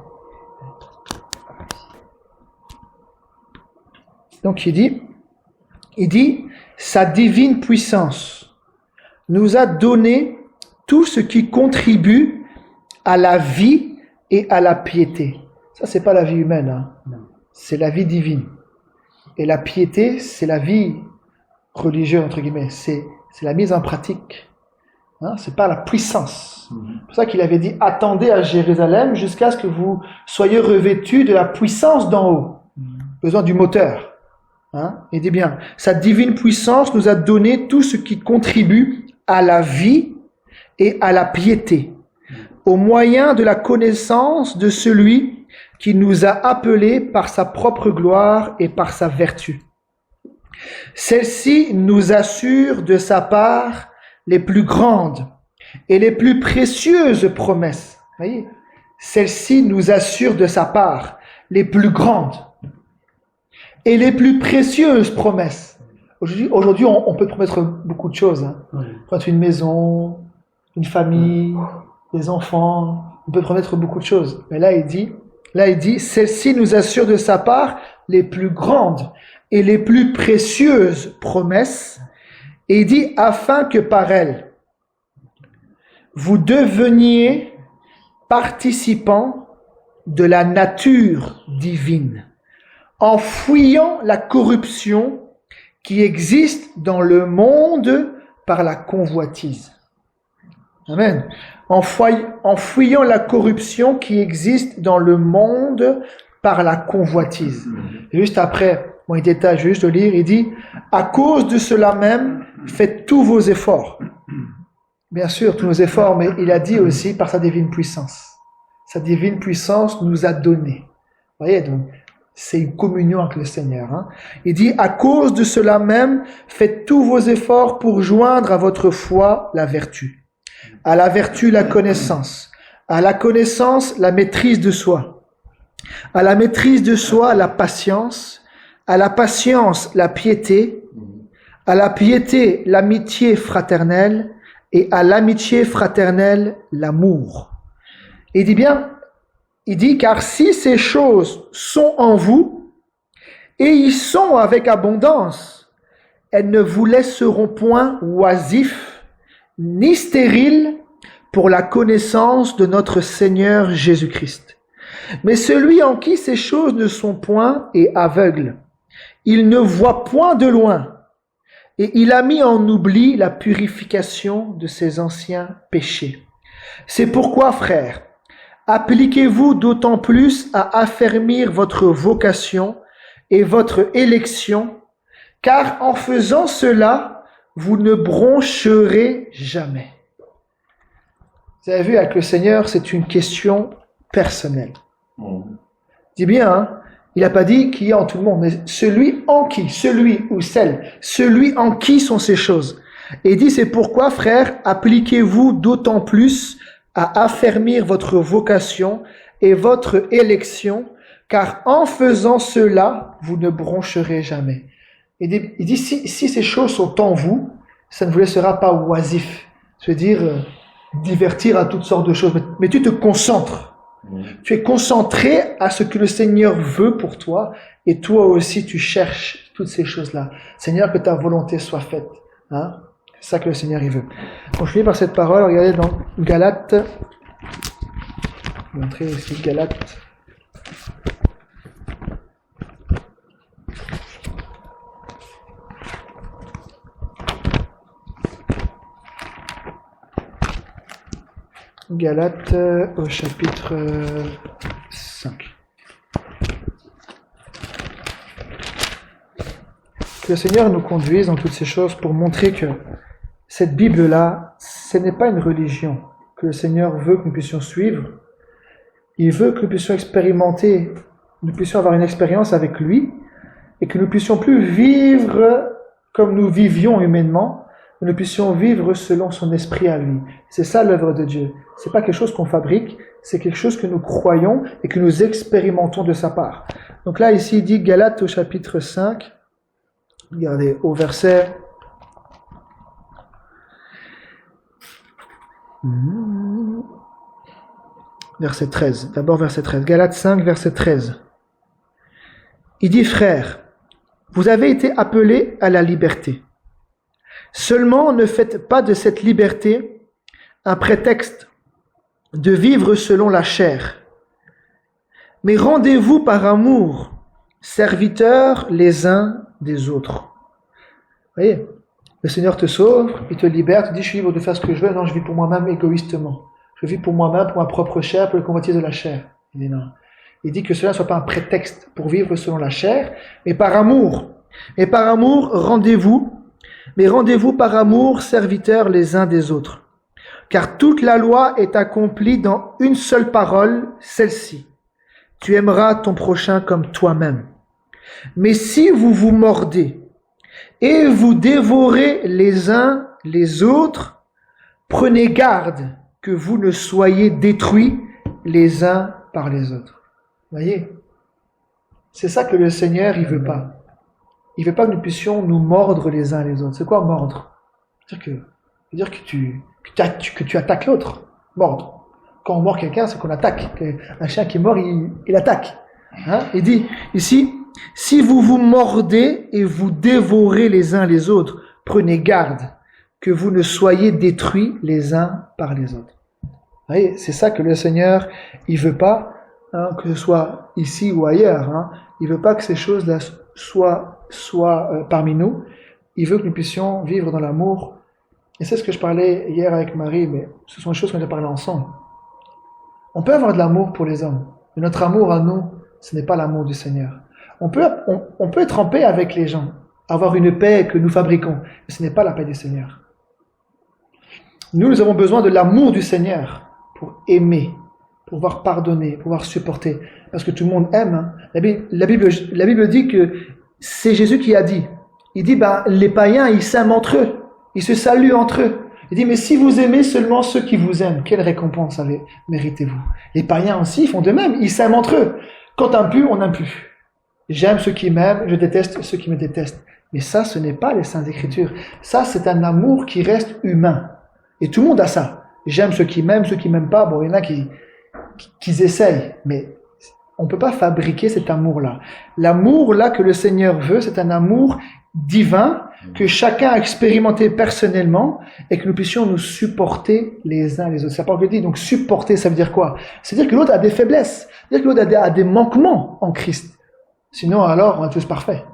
Donc il dit, sa divine puissance nous a donné tout ce qui contribue à la vie et à la piété. Ça, c'est pas la vie humaine, c'est la vie divine. Et la piété, c'est la vie religieuse, entre guillemets, c'est la mise en pratique. C'est pas la puissance. C'est pour ça qu'il avait dit, attendez à Jérusalem jusqu'à ce que vous soyez revêtus de la puissance d'en haut. Besoin du moteur. Il dit bien, sa divine puissance nous a donné tout ce qui contribue à la vie et à la piété, au moyen de la connaissance de celui qui nous a appelés par sa propre gloire et par sa vertu. Celle-ci nous assure de sa part les plus grandes et les plus précieuses promesses. Vous voyez, celle-ci nous assure de sa part les plus grandes et les plus précieuses promesses. Aujourd'hui, on peut promettre beaucoup de choses. Promettre une maison, une famille, des enfants. On peut promettre beaucoup de choses. Mais là, il dit, celle-ci nous assure de sa part les plus grandes et les plus précieuses promesses. Et il dit, afin que par elles, vous deveniez participants de la nature divine, en fuyant la corruption qui existe dans le monde par la convoitise. Amen. En fuyant la corruption qui existe dans le monde par la convoitise. Et juste après, il détaille, juste de lire, il dit, à cause de cela même, faites tous vos efforts. Bien sûr, tous nos efforts, mais il a dit aussi par sa divine puissance. Sa divine puissance nous a donné. Vous voyez, donc, c'est une communion avec le Seigneur. Il dit, à cause de cela même, faites tous vos efforts pour joindre à votre foi la vertu. À la vertu, la connaissance. À la connaissance, la maîtrise de soi. À la maîtrise de soi, la patience. À la patience, la piété. À la piété, l'amitié fraternelle. Et à l'amitié fraternelle, l'amour. Il dit, car si ces choses sont en vous, et y sont avec abondance, elles ne vous laisseront point oisifs, ni stériles, pour la connaissance de notre Seigneur Jésus-Christ. Mais celui en qui ces choses ne sont point est aveugle. Il ne voit point de loin, et il a mis en oubli la purification de ses anciens péchés. C'est pourquoi, frères, appliquez-vous d'autant plus à affermir votre vocation et votre élection, car en faisant cela, vous ne broncherez jamais. Vous avez vu, avec le Seigneur, c'est une question personnelle. Dis bien, hein, il n'a pas dit qui est en tout le monde, mais celui en qui, celui ou celle, celui en qui sont ces choses. Et il dit, c'est pourquoi, frères, appliquez-vous d'autant plus à affermir votre vocation et votre élection, car en faisant cela, vous ne broncherez jamais. Il dit si ces choses sont en vous, ça ne vous laissera pas oisif. C'est-à-dire divertir à toutes sortes de choses. Mais tu te concentres. Tu es concentré à ce que le Seigneur veut pour toi, et toi aussi tu cherches toutes ces choses-là. Seigneur, que ta volonté soit faite. Hein? C'est ça que le Seigneur il veut. Donc je finis par cette parole. Regardez dans Galates. Je vais montrer ici Galates. Galates au chapitre 5. Que le Seigneur nous conduise dans toutes ces choses pour montrer que cette Bible-là, ce n'est pas une religion que le Seigneur veut que nous puissions suivre. Il veut que nous puissions expérimenter, nous puissions avoir une expérience avec lui et que nous puissions plus vivre comme nous vivions humainement, que nous puissions vivre selon son esprit à lui. C'est ça l'œuvre de Dieu. C'est pas quelque chose qu'on fabrique, c'est quelque chose que nous croyons et que nous expérimentons de sa part. Donc là, ici, il dit Galates au chapitre 5. Regardez, au verset... Verset 13. D'abord verset 13. Galates 5, verset 13. Il dit, frères, vous avez été appelés à la liberté. Seulement, ne faites pas de cette liberté un prétexte de vivre selon la chair. Mais rendez-vous par amour, serviteurs les uns des autres. Vous voyez, le Seigneur te sauve, il te libère, tu dis, je suis libre de faire ce que je veux. Non, je vis pour moi-même égoïstement. Je vis pour moi-même, pour ma propre chair, pour le convoitise de la chair. Il dit non. Il dit que cela ne soit pas un prétexte pour vivre selon la chair, mais par amour. Et par amour, mais rendez-vous par amour, serviteurs les uns des autres. Car toute la loi est accomplie dans une seule parole, celle-ci. Tu aimeras ton prochain comme toi-même. Mais si vous vous mordez et vous dévorez les uns les autres, prenez garde que vous ne soyez détruits les uns par les autres. Voyez, c'est ça que le Seigneur, il veut pas. Il veut pas que nous puissions nous mordre les uns les autres. C'est quoi mordre? C'est-à-dire que tu attaques l'autre. Mordre. Quand on mord quelqu'un, c'est qu'on attaque. Un chien qui mord, il attaque. Hein? Il dit ici, si vous vous mordez et vous dévorez les uns les autres, prenez garde que vous ne soyez détruits les uns par les autres. Vous voyez, c'est ça que le Seigneur, il veut pas, hein, que ce soit ici ou ailleurs. Hein, il veut pas que ces choses-là soient parmi nous. Il veut que nous puissions vivre dans l'amour. Et c'est ce que je parlais hier avec Marie, mais ce sont des choses qu'on a parlé ensemble. On peut avoir de l'amour pour les hommes, mais notre amour à nous, ce n'est pas l'amour du Seigneur. On peut être en paix avec les gens, avoir une paix que nous fabriquons, mais ce n'est pas la paix du Seigneur. Nous avons besoin de l'amour du Seigneur pour aimer, pour pouvoir pardonner, pour pouvoir supporter. Parce que tout le monde aime. Hein. La Bible dit que c'est Jésus qui a dit. Il dit, les païens, ils s'aiment entre eux. Ils se saluent entre eux. Il dit, mais si vous aimez seulement ceux qui vous aiment, quelle récompense méritez-vous? Les païens aussi font de même. Ils s'aiment entre eux. Quand on pue, on n'aime plus. J'aime ceux qui m'aiment, je déteste ceux qui me détestent. Mais ça, ce n'est pas les Saintes Écritures. Ça, c'est un amour qui reste humain. Et tout le monde a ça. J'aime ceux qui m'aiment, ceux qui m'aiment pas. Bon, il y en a qui essayent. Mais on ne peut pas fabriquer cet amour-là. L'amour-là que le Seigneur veut, c'est un amour divin que chacun a expérimenté personnellement et que nous puissions nous supporter les uns les autres. C'est la parole que dit. Donc, supporter, ça veut dire quoi? C'est-à-dire que l'autre a des faiblesses. C'est-à-dire que l'autre a des manquements en Christ. Sinon, alors, on est tous parfaits.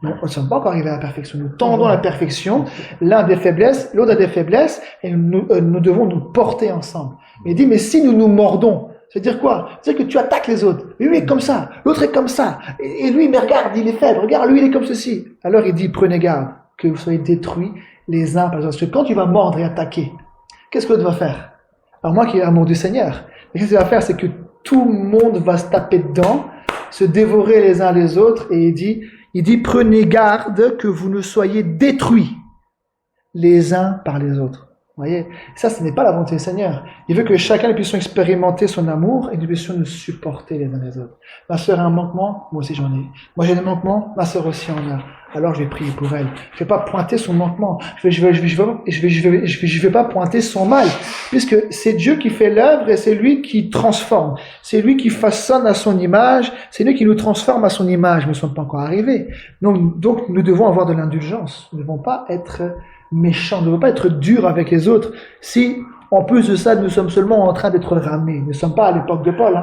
Non, on ne sommes pas encore arrivés à la perfection. Nous tendons à la perfection. L'un a des faiblesses, l'autre a des faiblesses, et nous devons nous porter ensemble. Mais il dit, mais si nous nous mordons, c'est-à-dire quoi? C'est-à-dire que tu attaques les autres. Lui est comme ça, l'autre est comme ça. Et lui, mais regarde, il est faible. Regarde, lui, il est comme ceci. Alors il dit, prenez garde que vous soyez détruits les uns par les autres. Parce que quand tu vas mordre et attaquer, qu'est-ce que l'autre va faire? À moins qu'il y ait l'amour du Seigneur. Et ce qu'il va faire, c'est que tout le monde va se taper dedans, se dévorer les uns les autres, et il dit, prenez garde que vous ne soyez détruits les uns par les autres. Vous voyez, ça, ce n'est pas la volonté du Seigneur. Il veut que chacun nous puissions expérimenter son amour et que nous puissions nous supporter les uns les autres. Ma sœur a un manquement, moi aussi j'en ai. Moi j'ai des manquements, ma sœur aussi en a. Alors je vais prier pour elle. Je vais pas pointer son manquement. Je vais pas pointer son mal, puisque c'est Dieu qui fait l'œuvre et c'est lui qui transforme. C'est lui qui façonne à son image. C'est lui qui nous transforme à son image. Nous ne sommes pas encore arrivés. Donc nous devons avoir de l'indulgence. Nous ne devons pas être méchants, nous ne devons pas être durs avec les autres. Si, en plus de ça, nous sommes seulement en train d'être ramenés. Nous ne sommes pas à l'époque de Paul.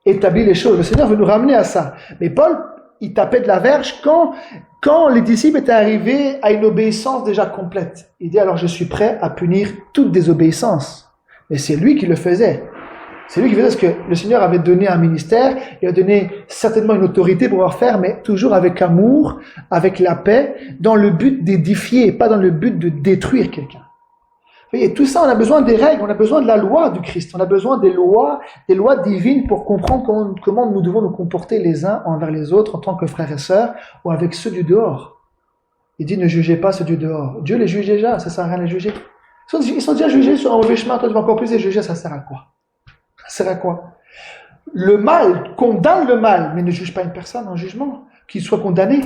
Établir les choses. Le Seigneur veut nous ramener à ça. Mais Paul, il tapait de la verge quand les disciples étaient arrivés à une obéissance déjà complète. Il dit alors je suis prêt à punir toute désobéissance. Mais c'est lui qui le faisait. C'est lui qui faisait parce que le Seigneur avait donné un ministère, il a donné certainement une autorité pour pouvoir faire, mais toujours avec amour, avec la paix, dans le but d'édifier, pas dans le but de détruire quelqu'un. Vous voyez, tout ça, on a besoin des règles, on a besoin de la loi du Christ, on a besoin des lois divines pour comprendre comment nous devons nous comporter les uns envers les autres en tant que frères et sœurs ou avec ceux du dehors. Il dit ne jugez pas ceux du dehors. Dieu les juge déjà, ça sert à rien de les juger. Ils sont déjà jugés sur un mauvais chemin, toi tu vas encore plus les juger, ça sert à quoi? Ça sert à quoi? Le mal condamne le mal, mais ne juge pas une personne en jugement, qu'il soit condamné.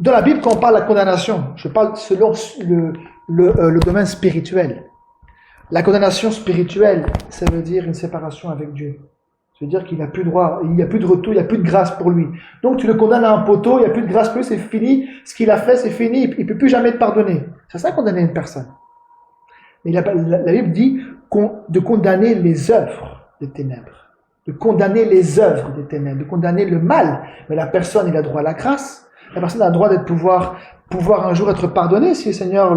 Dans la Bible, quand on parle de la condamnation, je parle selon le domaine spirituel. La condamnation spirituelle, ça veut dire une séparation avec Dieu. Ça veut dire qu'il n'a plus droit, il n'y a plus de retour, il n'y a plus de grâce pour lui. Donc tu le condamnes à un poteau, il n'y a plus de grâce pour lui, c'est fini. Ce qu'il a fait, c'est fini, il ne peut plus jamais te pardonner. C'est ça condamner une personne. Mais la Bible dit de condamner les œuvres des ténèbres, de condamner les œuvres des ténèbres, de condamner le mal. Mais la personne, il a droit à la grâce. La personne a le droit d'être pouvoir un jour être pardonné si le Seigneur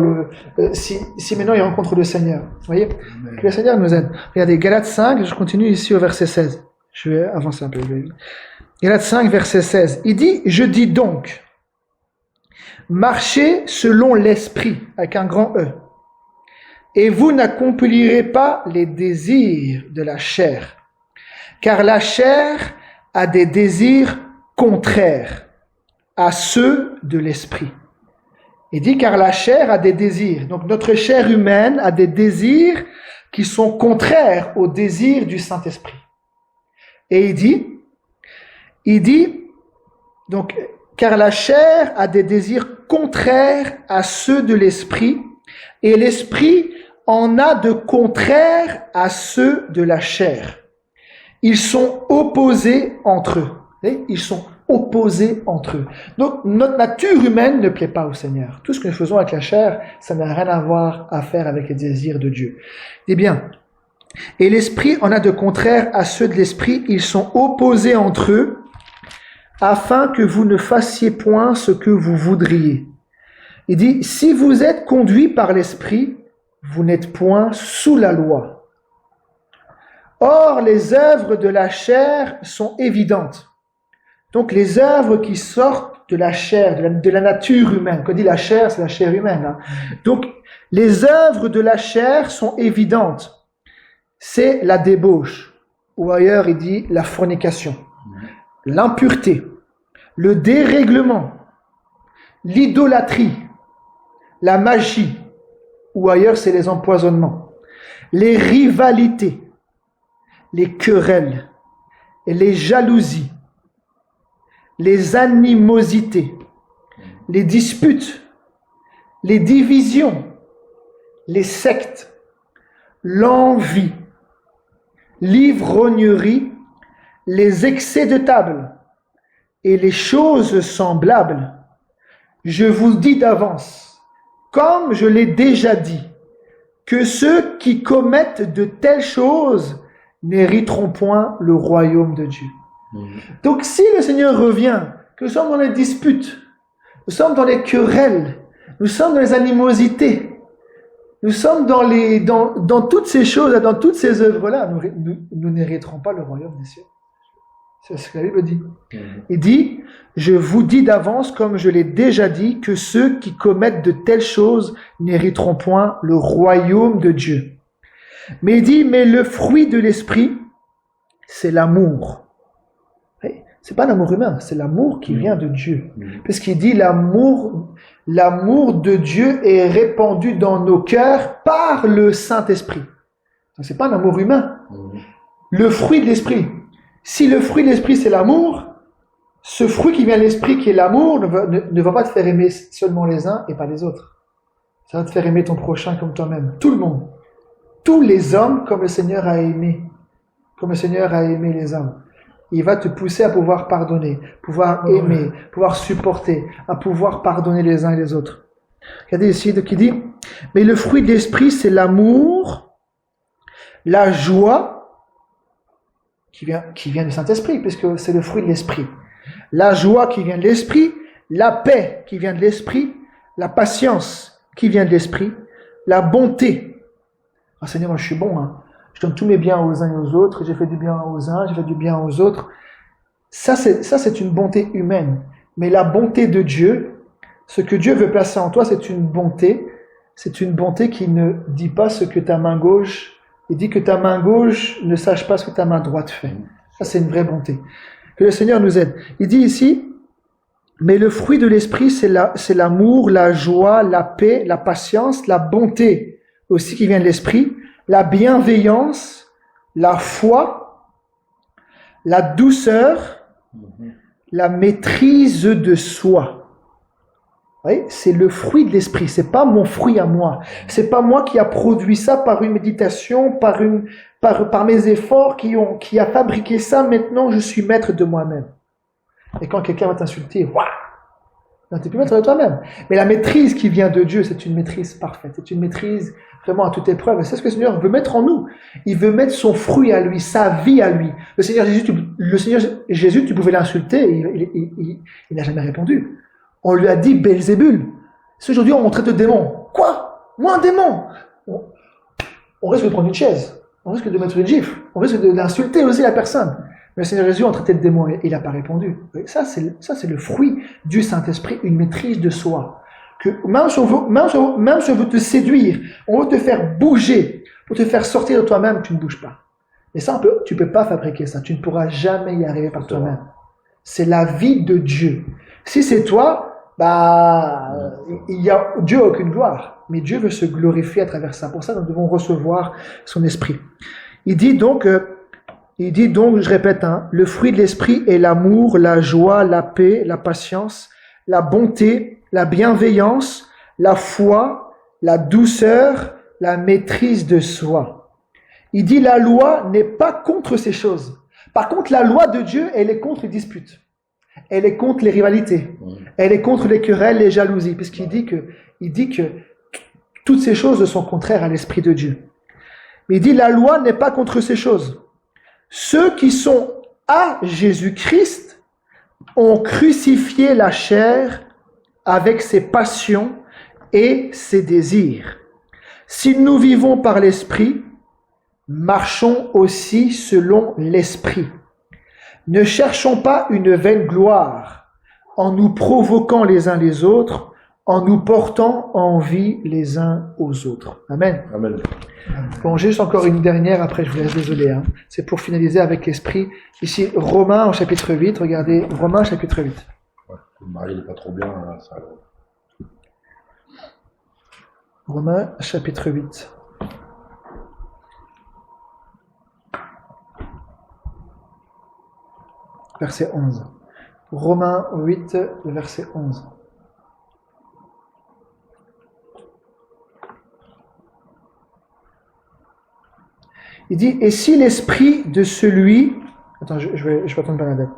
si maintenant il rencontre le Seigneur. Vous voyez? Que le Seigneur nous aide. Regardez, Galates 5, je continue ici au verset 16. Je vais avancer un peu. Galates 5, verset 16. Il dit, je dis donc, marchez selon l'esprit, avec un grand E. Et vous n'accomplirez pas les désirs de la chair, car la chair a des désirs contraires à ceux de l'esprit. Il dit car la chair a des désirs. Donc notre chair humaine a des désirs qui sont contraires aux désirs du Saint-Esprit. Et il dit donc car la chair a des désirs contraires à ceux de l'esprit, et l'esprit en a de contraires à ceux de la chair. Ils sont opposés entre eux. Ils sont opposés entre eux. Donc, notre nature humaine ne plaît pas au Seigneur. Tout ce que nous faisons avec la chair, ça n'a rien à faire avec les désirs de Dieu. Eh bien, et l'esprit en a de contraires à ceux de l'esprit. Ils sont opposés entre eux, afin que vous ne fassiez point ce que vous voudriez. Il dit, si vous êtes conduits par l'esprit, vous n'êtes point sous la loi. Or, les œuvres de la chair sont évidentes. Donc, les œuvres qui sortent de la chair, de la nature humaine. Quand on dit la chair, c'est la chair humaine. Donc, les œuvres de la chair sont évidentes. C'est la débauche. Ou ailleurs, il dit la fornication, l'impureté, le dérèglement, l'idolâtrie, la magie, ou ailleurs c'est les empoisonnements, les rivalités, les querelles, et les jalousies, les animosités, les disputes, les divisions, les sectes, l'envie, l'ivrognerie, les excès de table et les choses semblables. Je vous dis d'avance, comme je l'ai déjà dit, que ceux qui commettent de telles choses n'hériteront point le royaume de Dieu. Donc si le Seigneur revient, que nous sommes dans les disputes, nous sommes dans les querelles, nous sommes dans les animosités, nous sommes dans toutes ces choses, dans toutes ces œuvres-là, nous n'hériterons pas le royaume des cieux. C'est ce que la Bible dit. Il dit, je vous dis d'avance, comme je l'ai déjà dit, que ceux qui commettent de telles choses n'hériteront point le royaume de Dieu. Mais il dit, mais le fruit de l'esprit, c'est l'amour. C'est pas l'amour humain, c'est l'amour qui vient de Dieu. Puisqu'il dit l'amour de Dieu est répandu dans nos cœurs par le Saint-Esprit. Donc c'est pas l'amour humain. Le fruit de l'esprit. Si le fruit de l'esprit c'est l'amour, ce fruit qui vient de l'esprit qui est l'amour ne va pas te faire aimer seulement les uns et pas les autres. Ça va te faire aimer ton prochain comme toi-même. Tout le monde. Tous les hommes comme le Seigneur a aimé. Comme le Seigneur a aimé les hommes. Il va te pousser à pouvoir pardonner, pouvoir aimer, pouvoir supporter, à pouvoir pardonner les uns et les autres. Regardez ici, qui dit, mais le fruit de l'esprit, c'est l'amour, la joie, qui vient du Saint-Esprit, puisque c'est le fruit de l'esprit. La joie qui vient de l'esprit, la paix qui vient de l'esprit, la patience qui vient de l'esprit, la bonté. Ah Seigneur, moi je suis bon, hein. Je donne tous mes biens aux uns et aux autres, j'ai fait du bien aux uns, j'ai fait du bien aux autres. Ça, c'est une bonté humaine. Mais la bonté de Dieu, ce que Dieu veut placer en toi, c'est une bonté qui ne dit pas ce que ta main gauche, il dit que ta main gauche ne sache pas ce que ta main droite fait. Ça, c'est une vraie bonté. Que le Seigneur nous aide. Il dit ici, mais le fruit de l'esprit, c'est l'amour, la joie, la paix, la patience, la bonté aussi qui vient de l'esprit, la bienveillance, la foi, la douceur, la maîtrise de soi. Oui, c'est le fruit de l'esprit, c'est pas mon fruit à moi. C'est pas moi qui a produit ça par une méditation, par mes efforts qui a fabriqué ça. Maintenant, je suis maître de moi-même. Et quand quelqu'un va t'insulter, waouh! Non, tu es plus maître de toi-même. Mais la maîtrise qui vient de Dieu, c'est une maîtrise parfaite. C'est une maîtrise vraiment à toute épreuve. Et c'est ce que le Seigneur veut mettre en nous. Il veut mettre son fruit à lui, sa vie à lui. Le Seigneur Jésus, tu pouvais l'insulter, il n'a jamais répondu. On lui a dit Belzébul. Si aujourd'hui on traite de démon, quoi? Moi un démon? On risque de prendre une chaise. On risque de mettre une gifle. On risque d'insulter aussi la personne. Mais le Seigneur Jésus a traité de démon et il n'a pas répondu. Et ça, c'est le fruit du Saint-Esprit, une maîtrise de soi. Que même si on veut te séduire, on veut te faire bouger, pour te faire sortir de toi-même, tu ne bouges pas. Et ça, tu ne peux pas fabriquer ça. Tu ne pourras jamais y arriver par toi-même. C'est la vie de Dieu. Si c'est toi, Dieu n'a aucune gloire. Mais Dieu veut se glorifier à travers ça. Pour ça, nous devons recevoir son esprit. Il dit donc, je répète, le fruit de l'esprit est l'amour, la joie, la paix, la patience, la bonté, la bienveillance, la foi, la douceur, la maîtrise de soi. Il dit la loi n'est pas contre ces choses. Par contre, la loi de Dieu, elle est contre les disputes. Elle est contre les rivalités. Elle est contre les querelles, les jalousies. Puisqu'il dit que toutes ces choses sont contraires à l'esprit de Dieu. Mais il dit la loi n'est pas contre ces choses. Ceux qui sont à Jésus-Christ ont crucifié la chair avec ses passions et ses désirs. Si nous vivons par l'Esprit, marchons aussi selon l'Esprit. Ne cherchons pas une vaine gloire en nous provoquant les uns les autres, en nous portant envie les uns aux autres. Amen. Amen. Bon, j'ai juste encore une dernière, après je vous laisse, désolé. C'est pour finaliser avec l'Esprit. Ici, Romains au chapitre 8, regardez, Romains chapitre 8. Ouais, le mari n'est pas trop bien, là, ça. Romains chapitre 8. Verset 11. Romains 8, verset 11. Il dit, et si l'esprit de celui... Attends, je vais attendre Bernadette.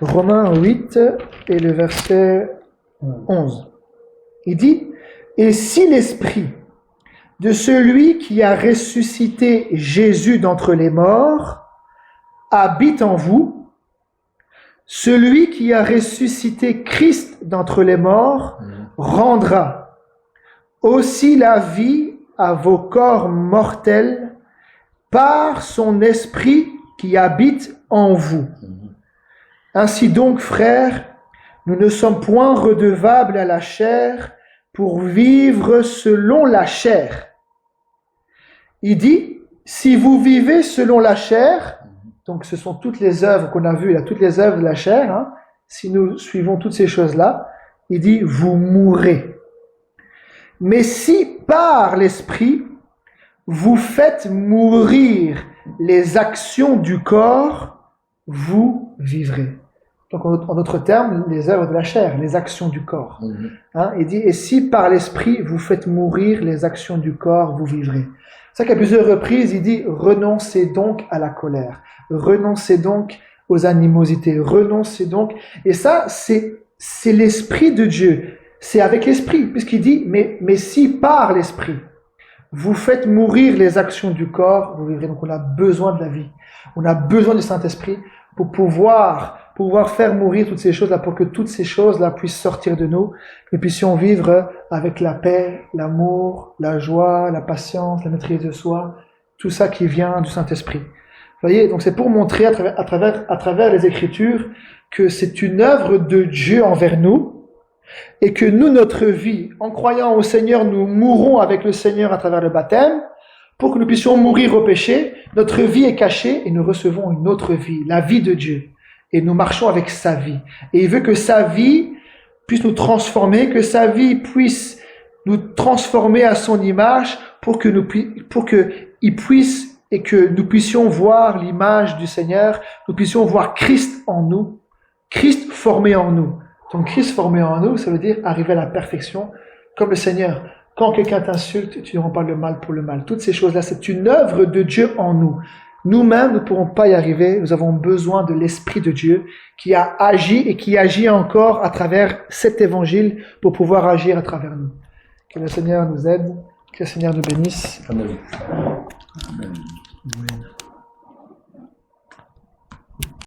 Romains 8 et le verset 11. Il dit, et si l'esprit de celui qui a ressuscité Jésus d'entre les morts habite en vous, celui qui a ressuscité Christ d'entre les morts rendra aussi la vie à vos corps mortels par son esprit qui habite en vous. Ainsi donc, frères, nous ne sommes point redevables à la chair pour vivre selon la chair. Il dit, si vous vivez selon la chair, donc ce sont toutes les œuvres qu'on a vues, là, toutes les œuvres de la chair, hein, si nous suivons toutes ces choses-là, il dit, vous mourrez. Mais si par l'esprit, vous faites mourir les actions du corps, vous vivrez. Donc en d'autres termes, les œuvres de la chair, les actions du corps. Hein, il dit, et si par l'esprit, vous faites mourir les actions du corps, vous vivrez. C'est ça qu'à plusieurs reprises, il dit, renoncez donc à la colère. Renoncez donc aux animosités. Renoncez donc. Et ça, c'est l'esprit de Dieu. C'est avec l'esprit, puisqu'il dit, mais si par l'esprit, vous faites mourir les actions du corps, vous vivrez. Donc on a besoin de la vie. On a besoin du Saint-Esprit pour pouvoir faire mourir toutes ces choses-là, pour que toutes ces choses-là puissent sortir de nous, que nous puissions vivre avec la paix, l'amour, la joie, la patience, la maîtrise de soi, tout ça qui vient du Saint-Esprit. Vous voyez, donc c'est pour montrer à travers les Écritures que c'est une œuvre de Dieu envers nous, et que nous, notre vie, en croyant au Seigneur, nous mourrons avec le Seigneur à travers le baptême, pour que nous puissions mourir au péché. Notre vie est cachée et nous recevons une autre vie, la vie de Dieu. Et nous marchons avec sa vie. Et il veut que sa vie puisse nous transformer, que sa vie puisse nous transformer à son image pour que il puisse et que nous puissions voir l'image du Seigneur, nous puissions voir Christ en nous, Christ formé en nous. Donc Christ formé en nous, ça veut dire arriver à la perfection comme le Seigneur. Quand quelqu'un t'insulte, tu ne rends pas le mal pour le mal. Toutes ces choses-là, c'est une œuvre de Dieu en nous. Nous-mêmes, nous ne pourrons pas y arriver. Nous avons besoin de l'Esprit de Dieu qui a agi et qui agit encore à travers cet évangile pour pouvoir agir à travers nous. Que le Seigneur nous aide, que le Seigneur nous bénisse. Amen. Amen.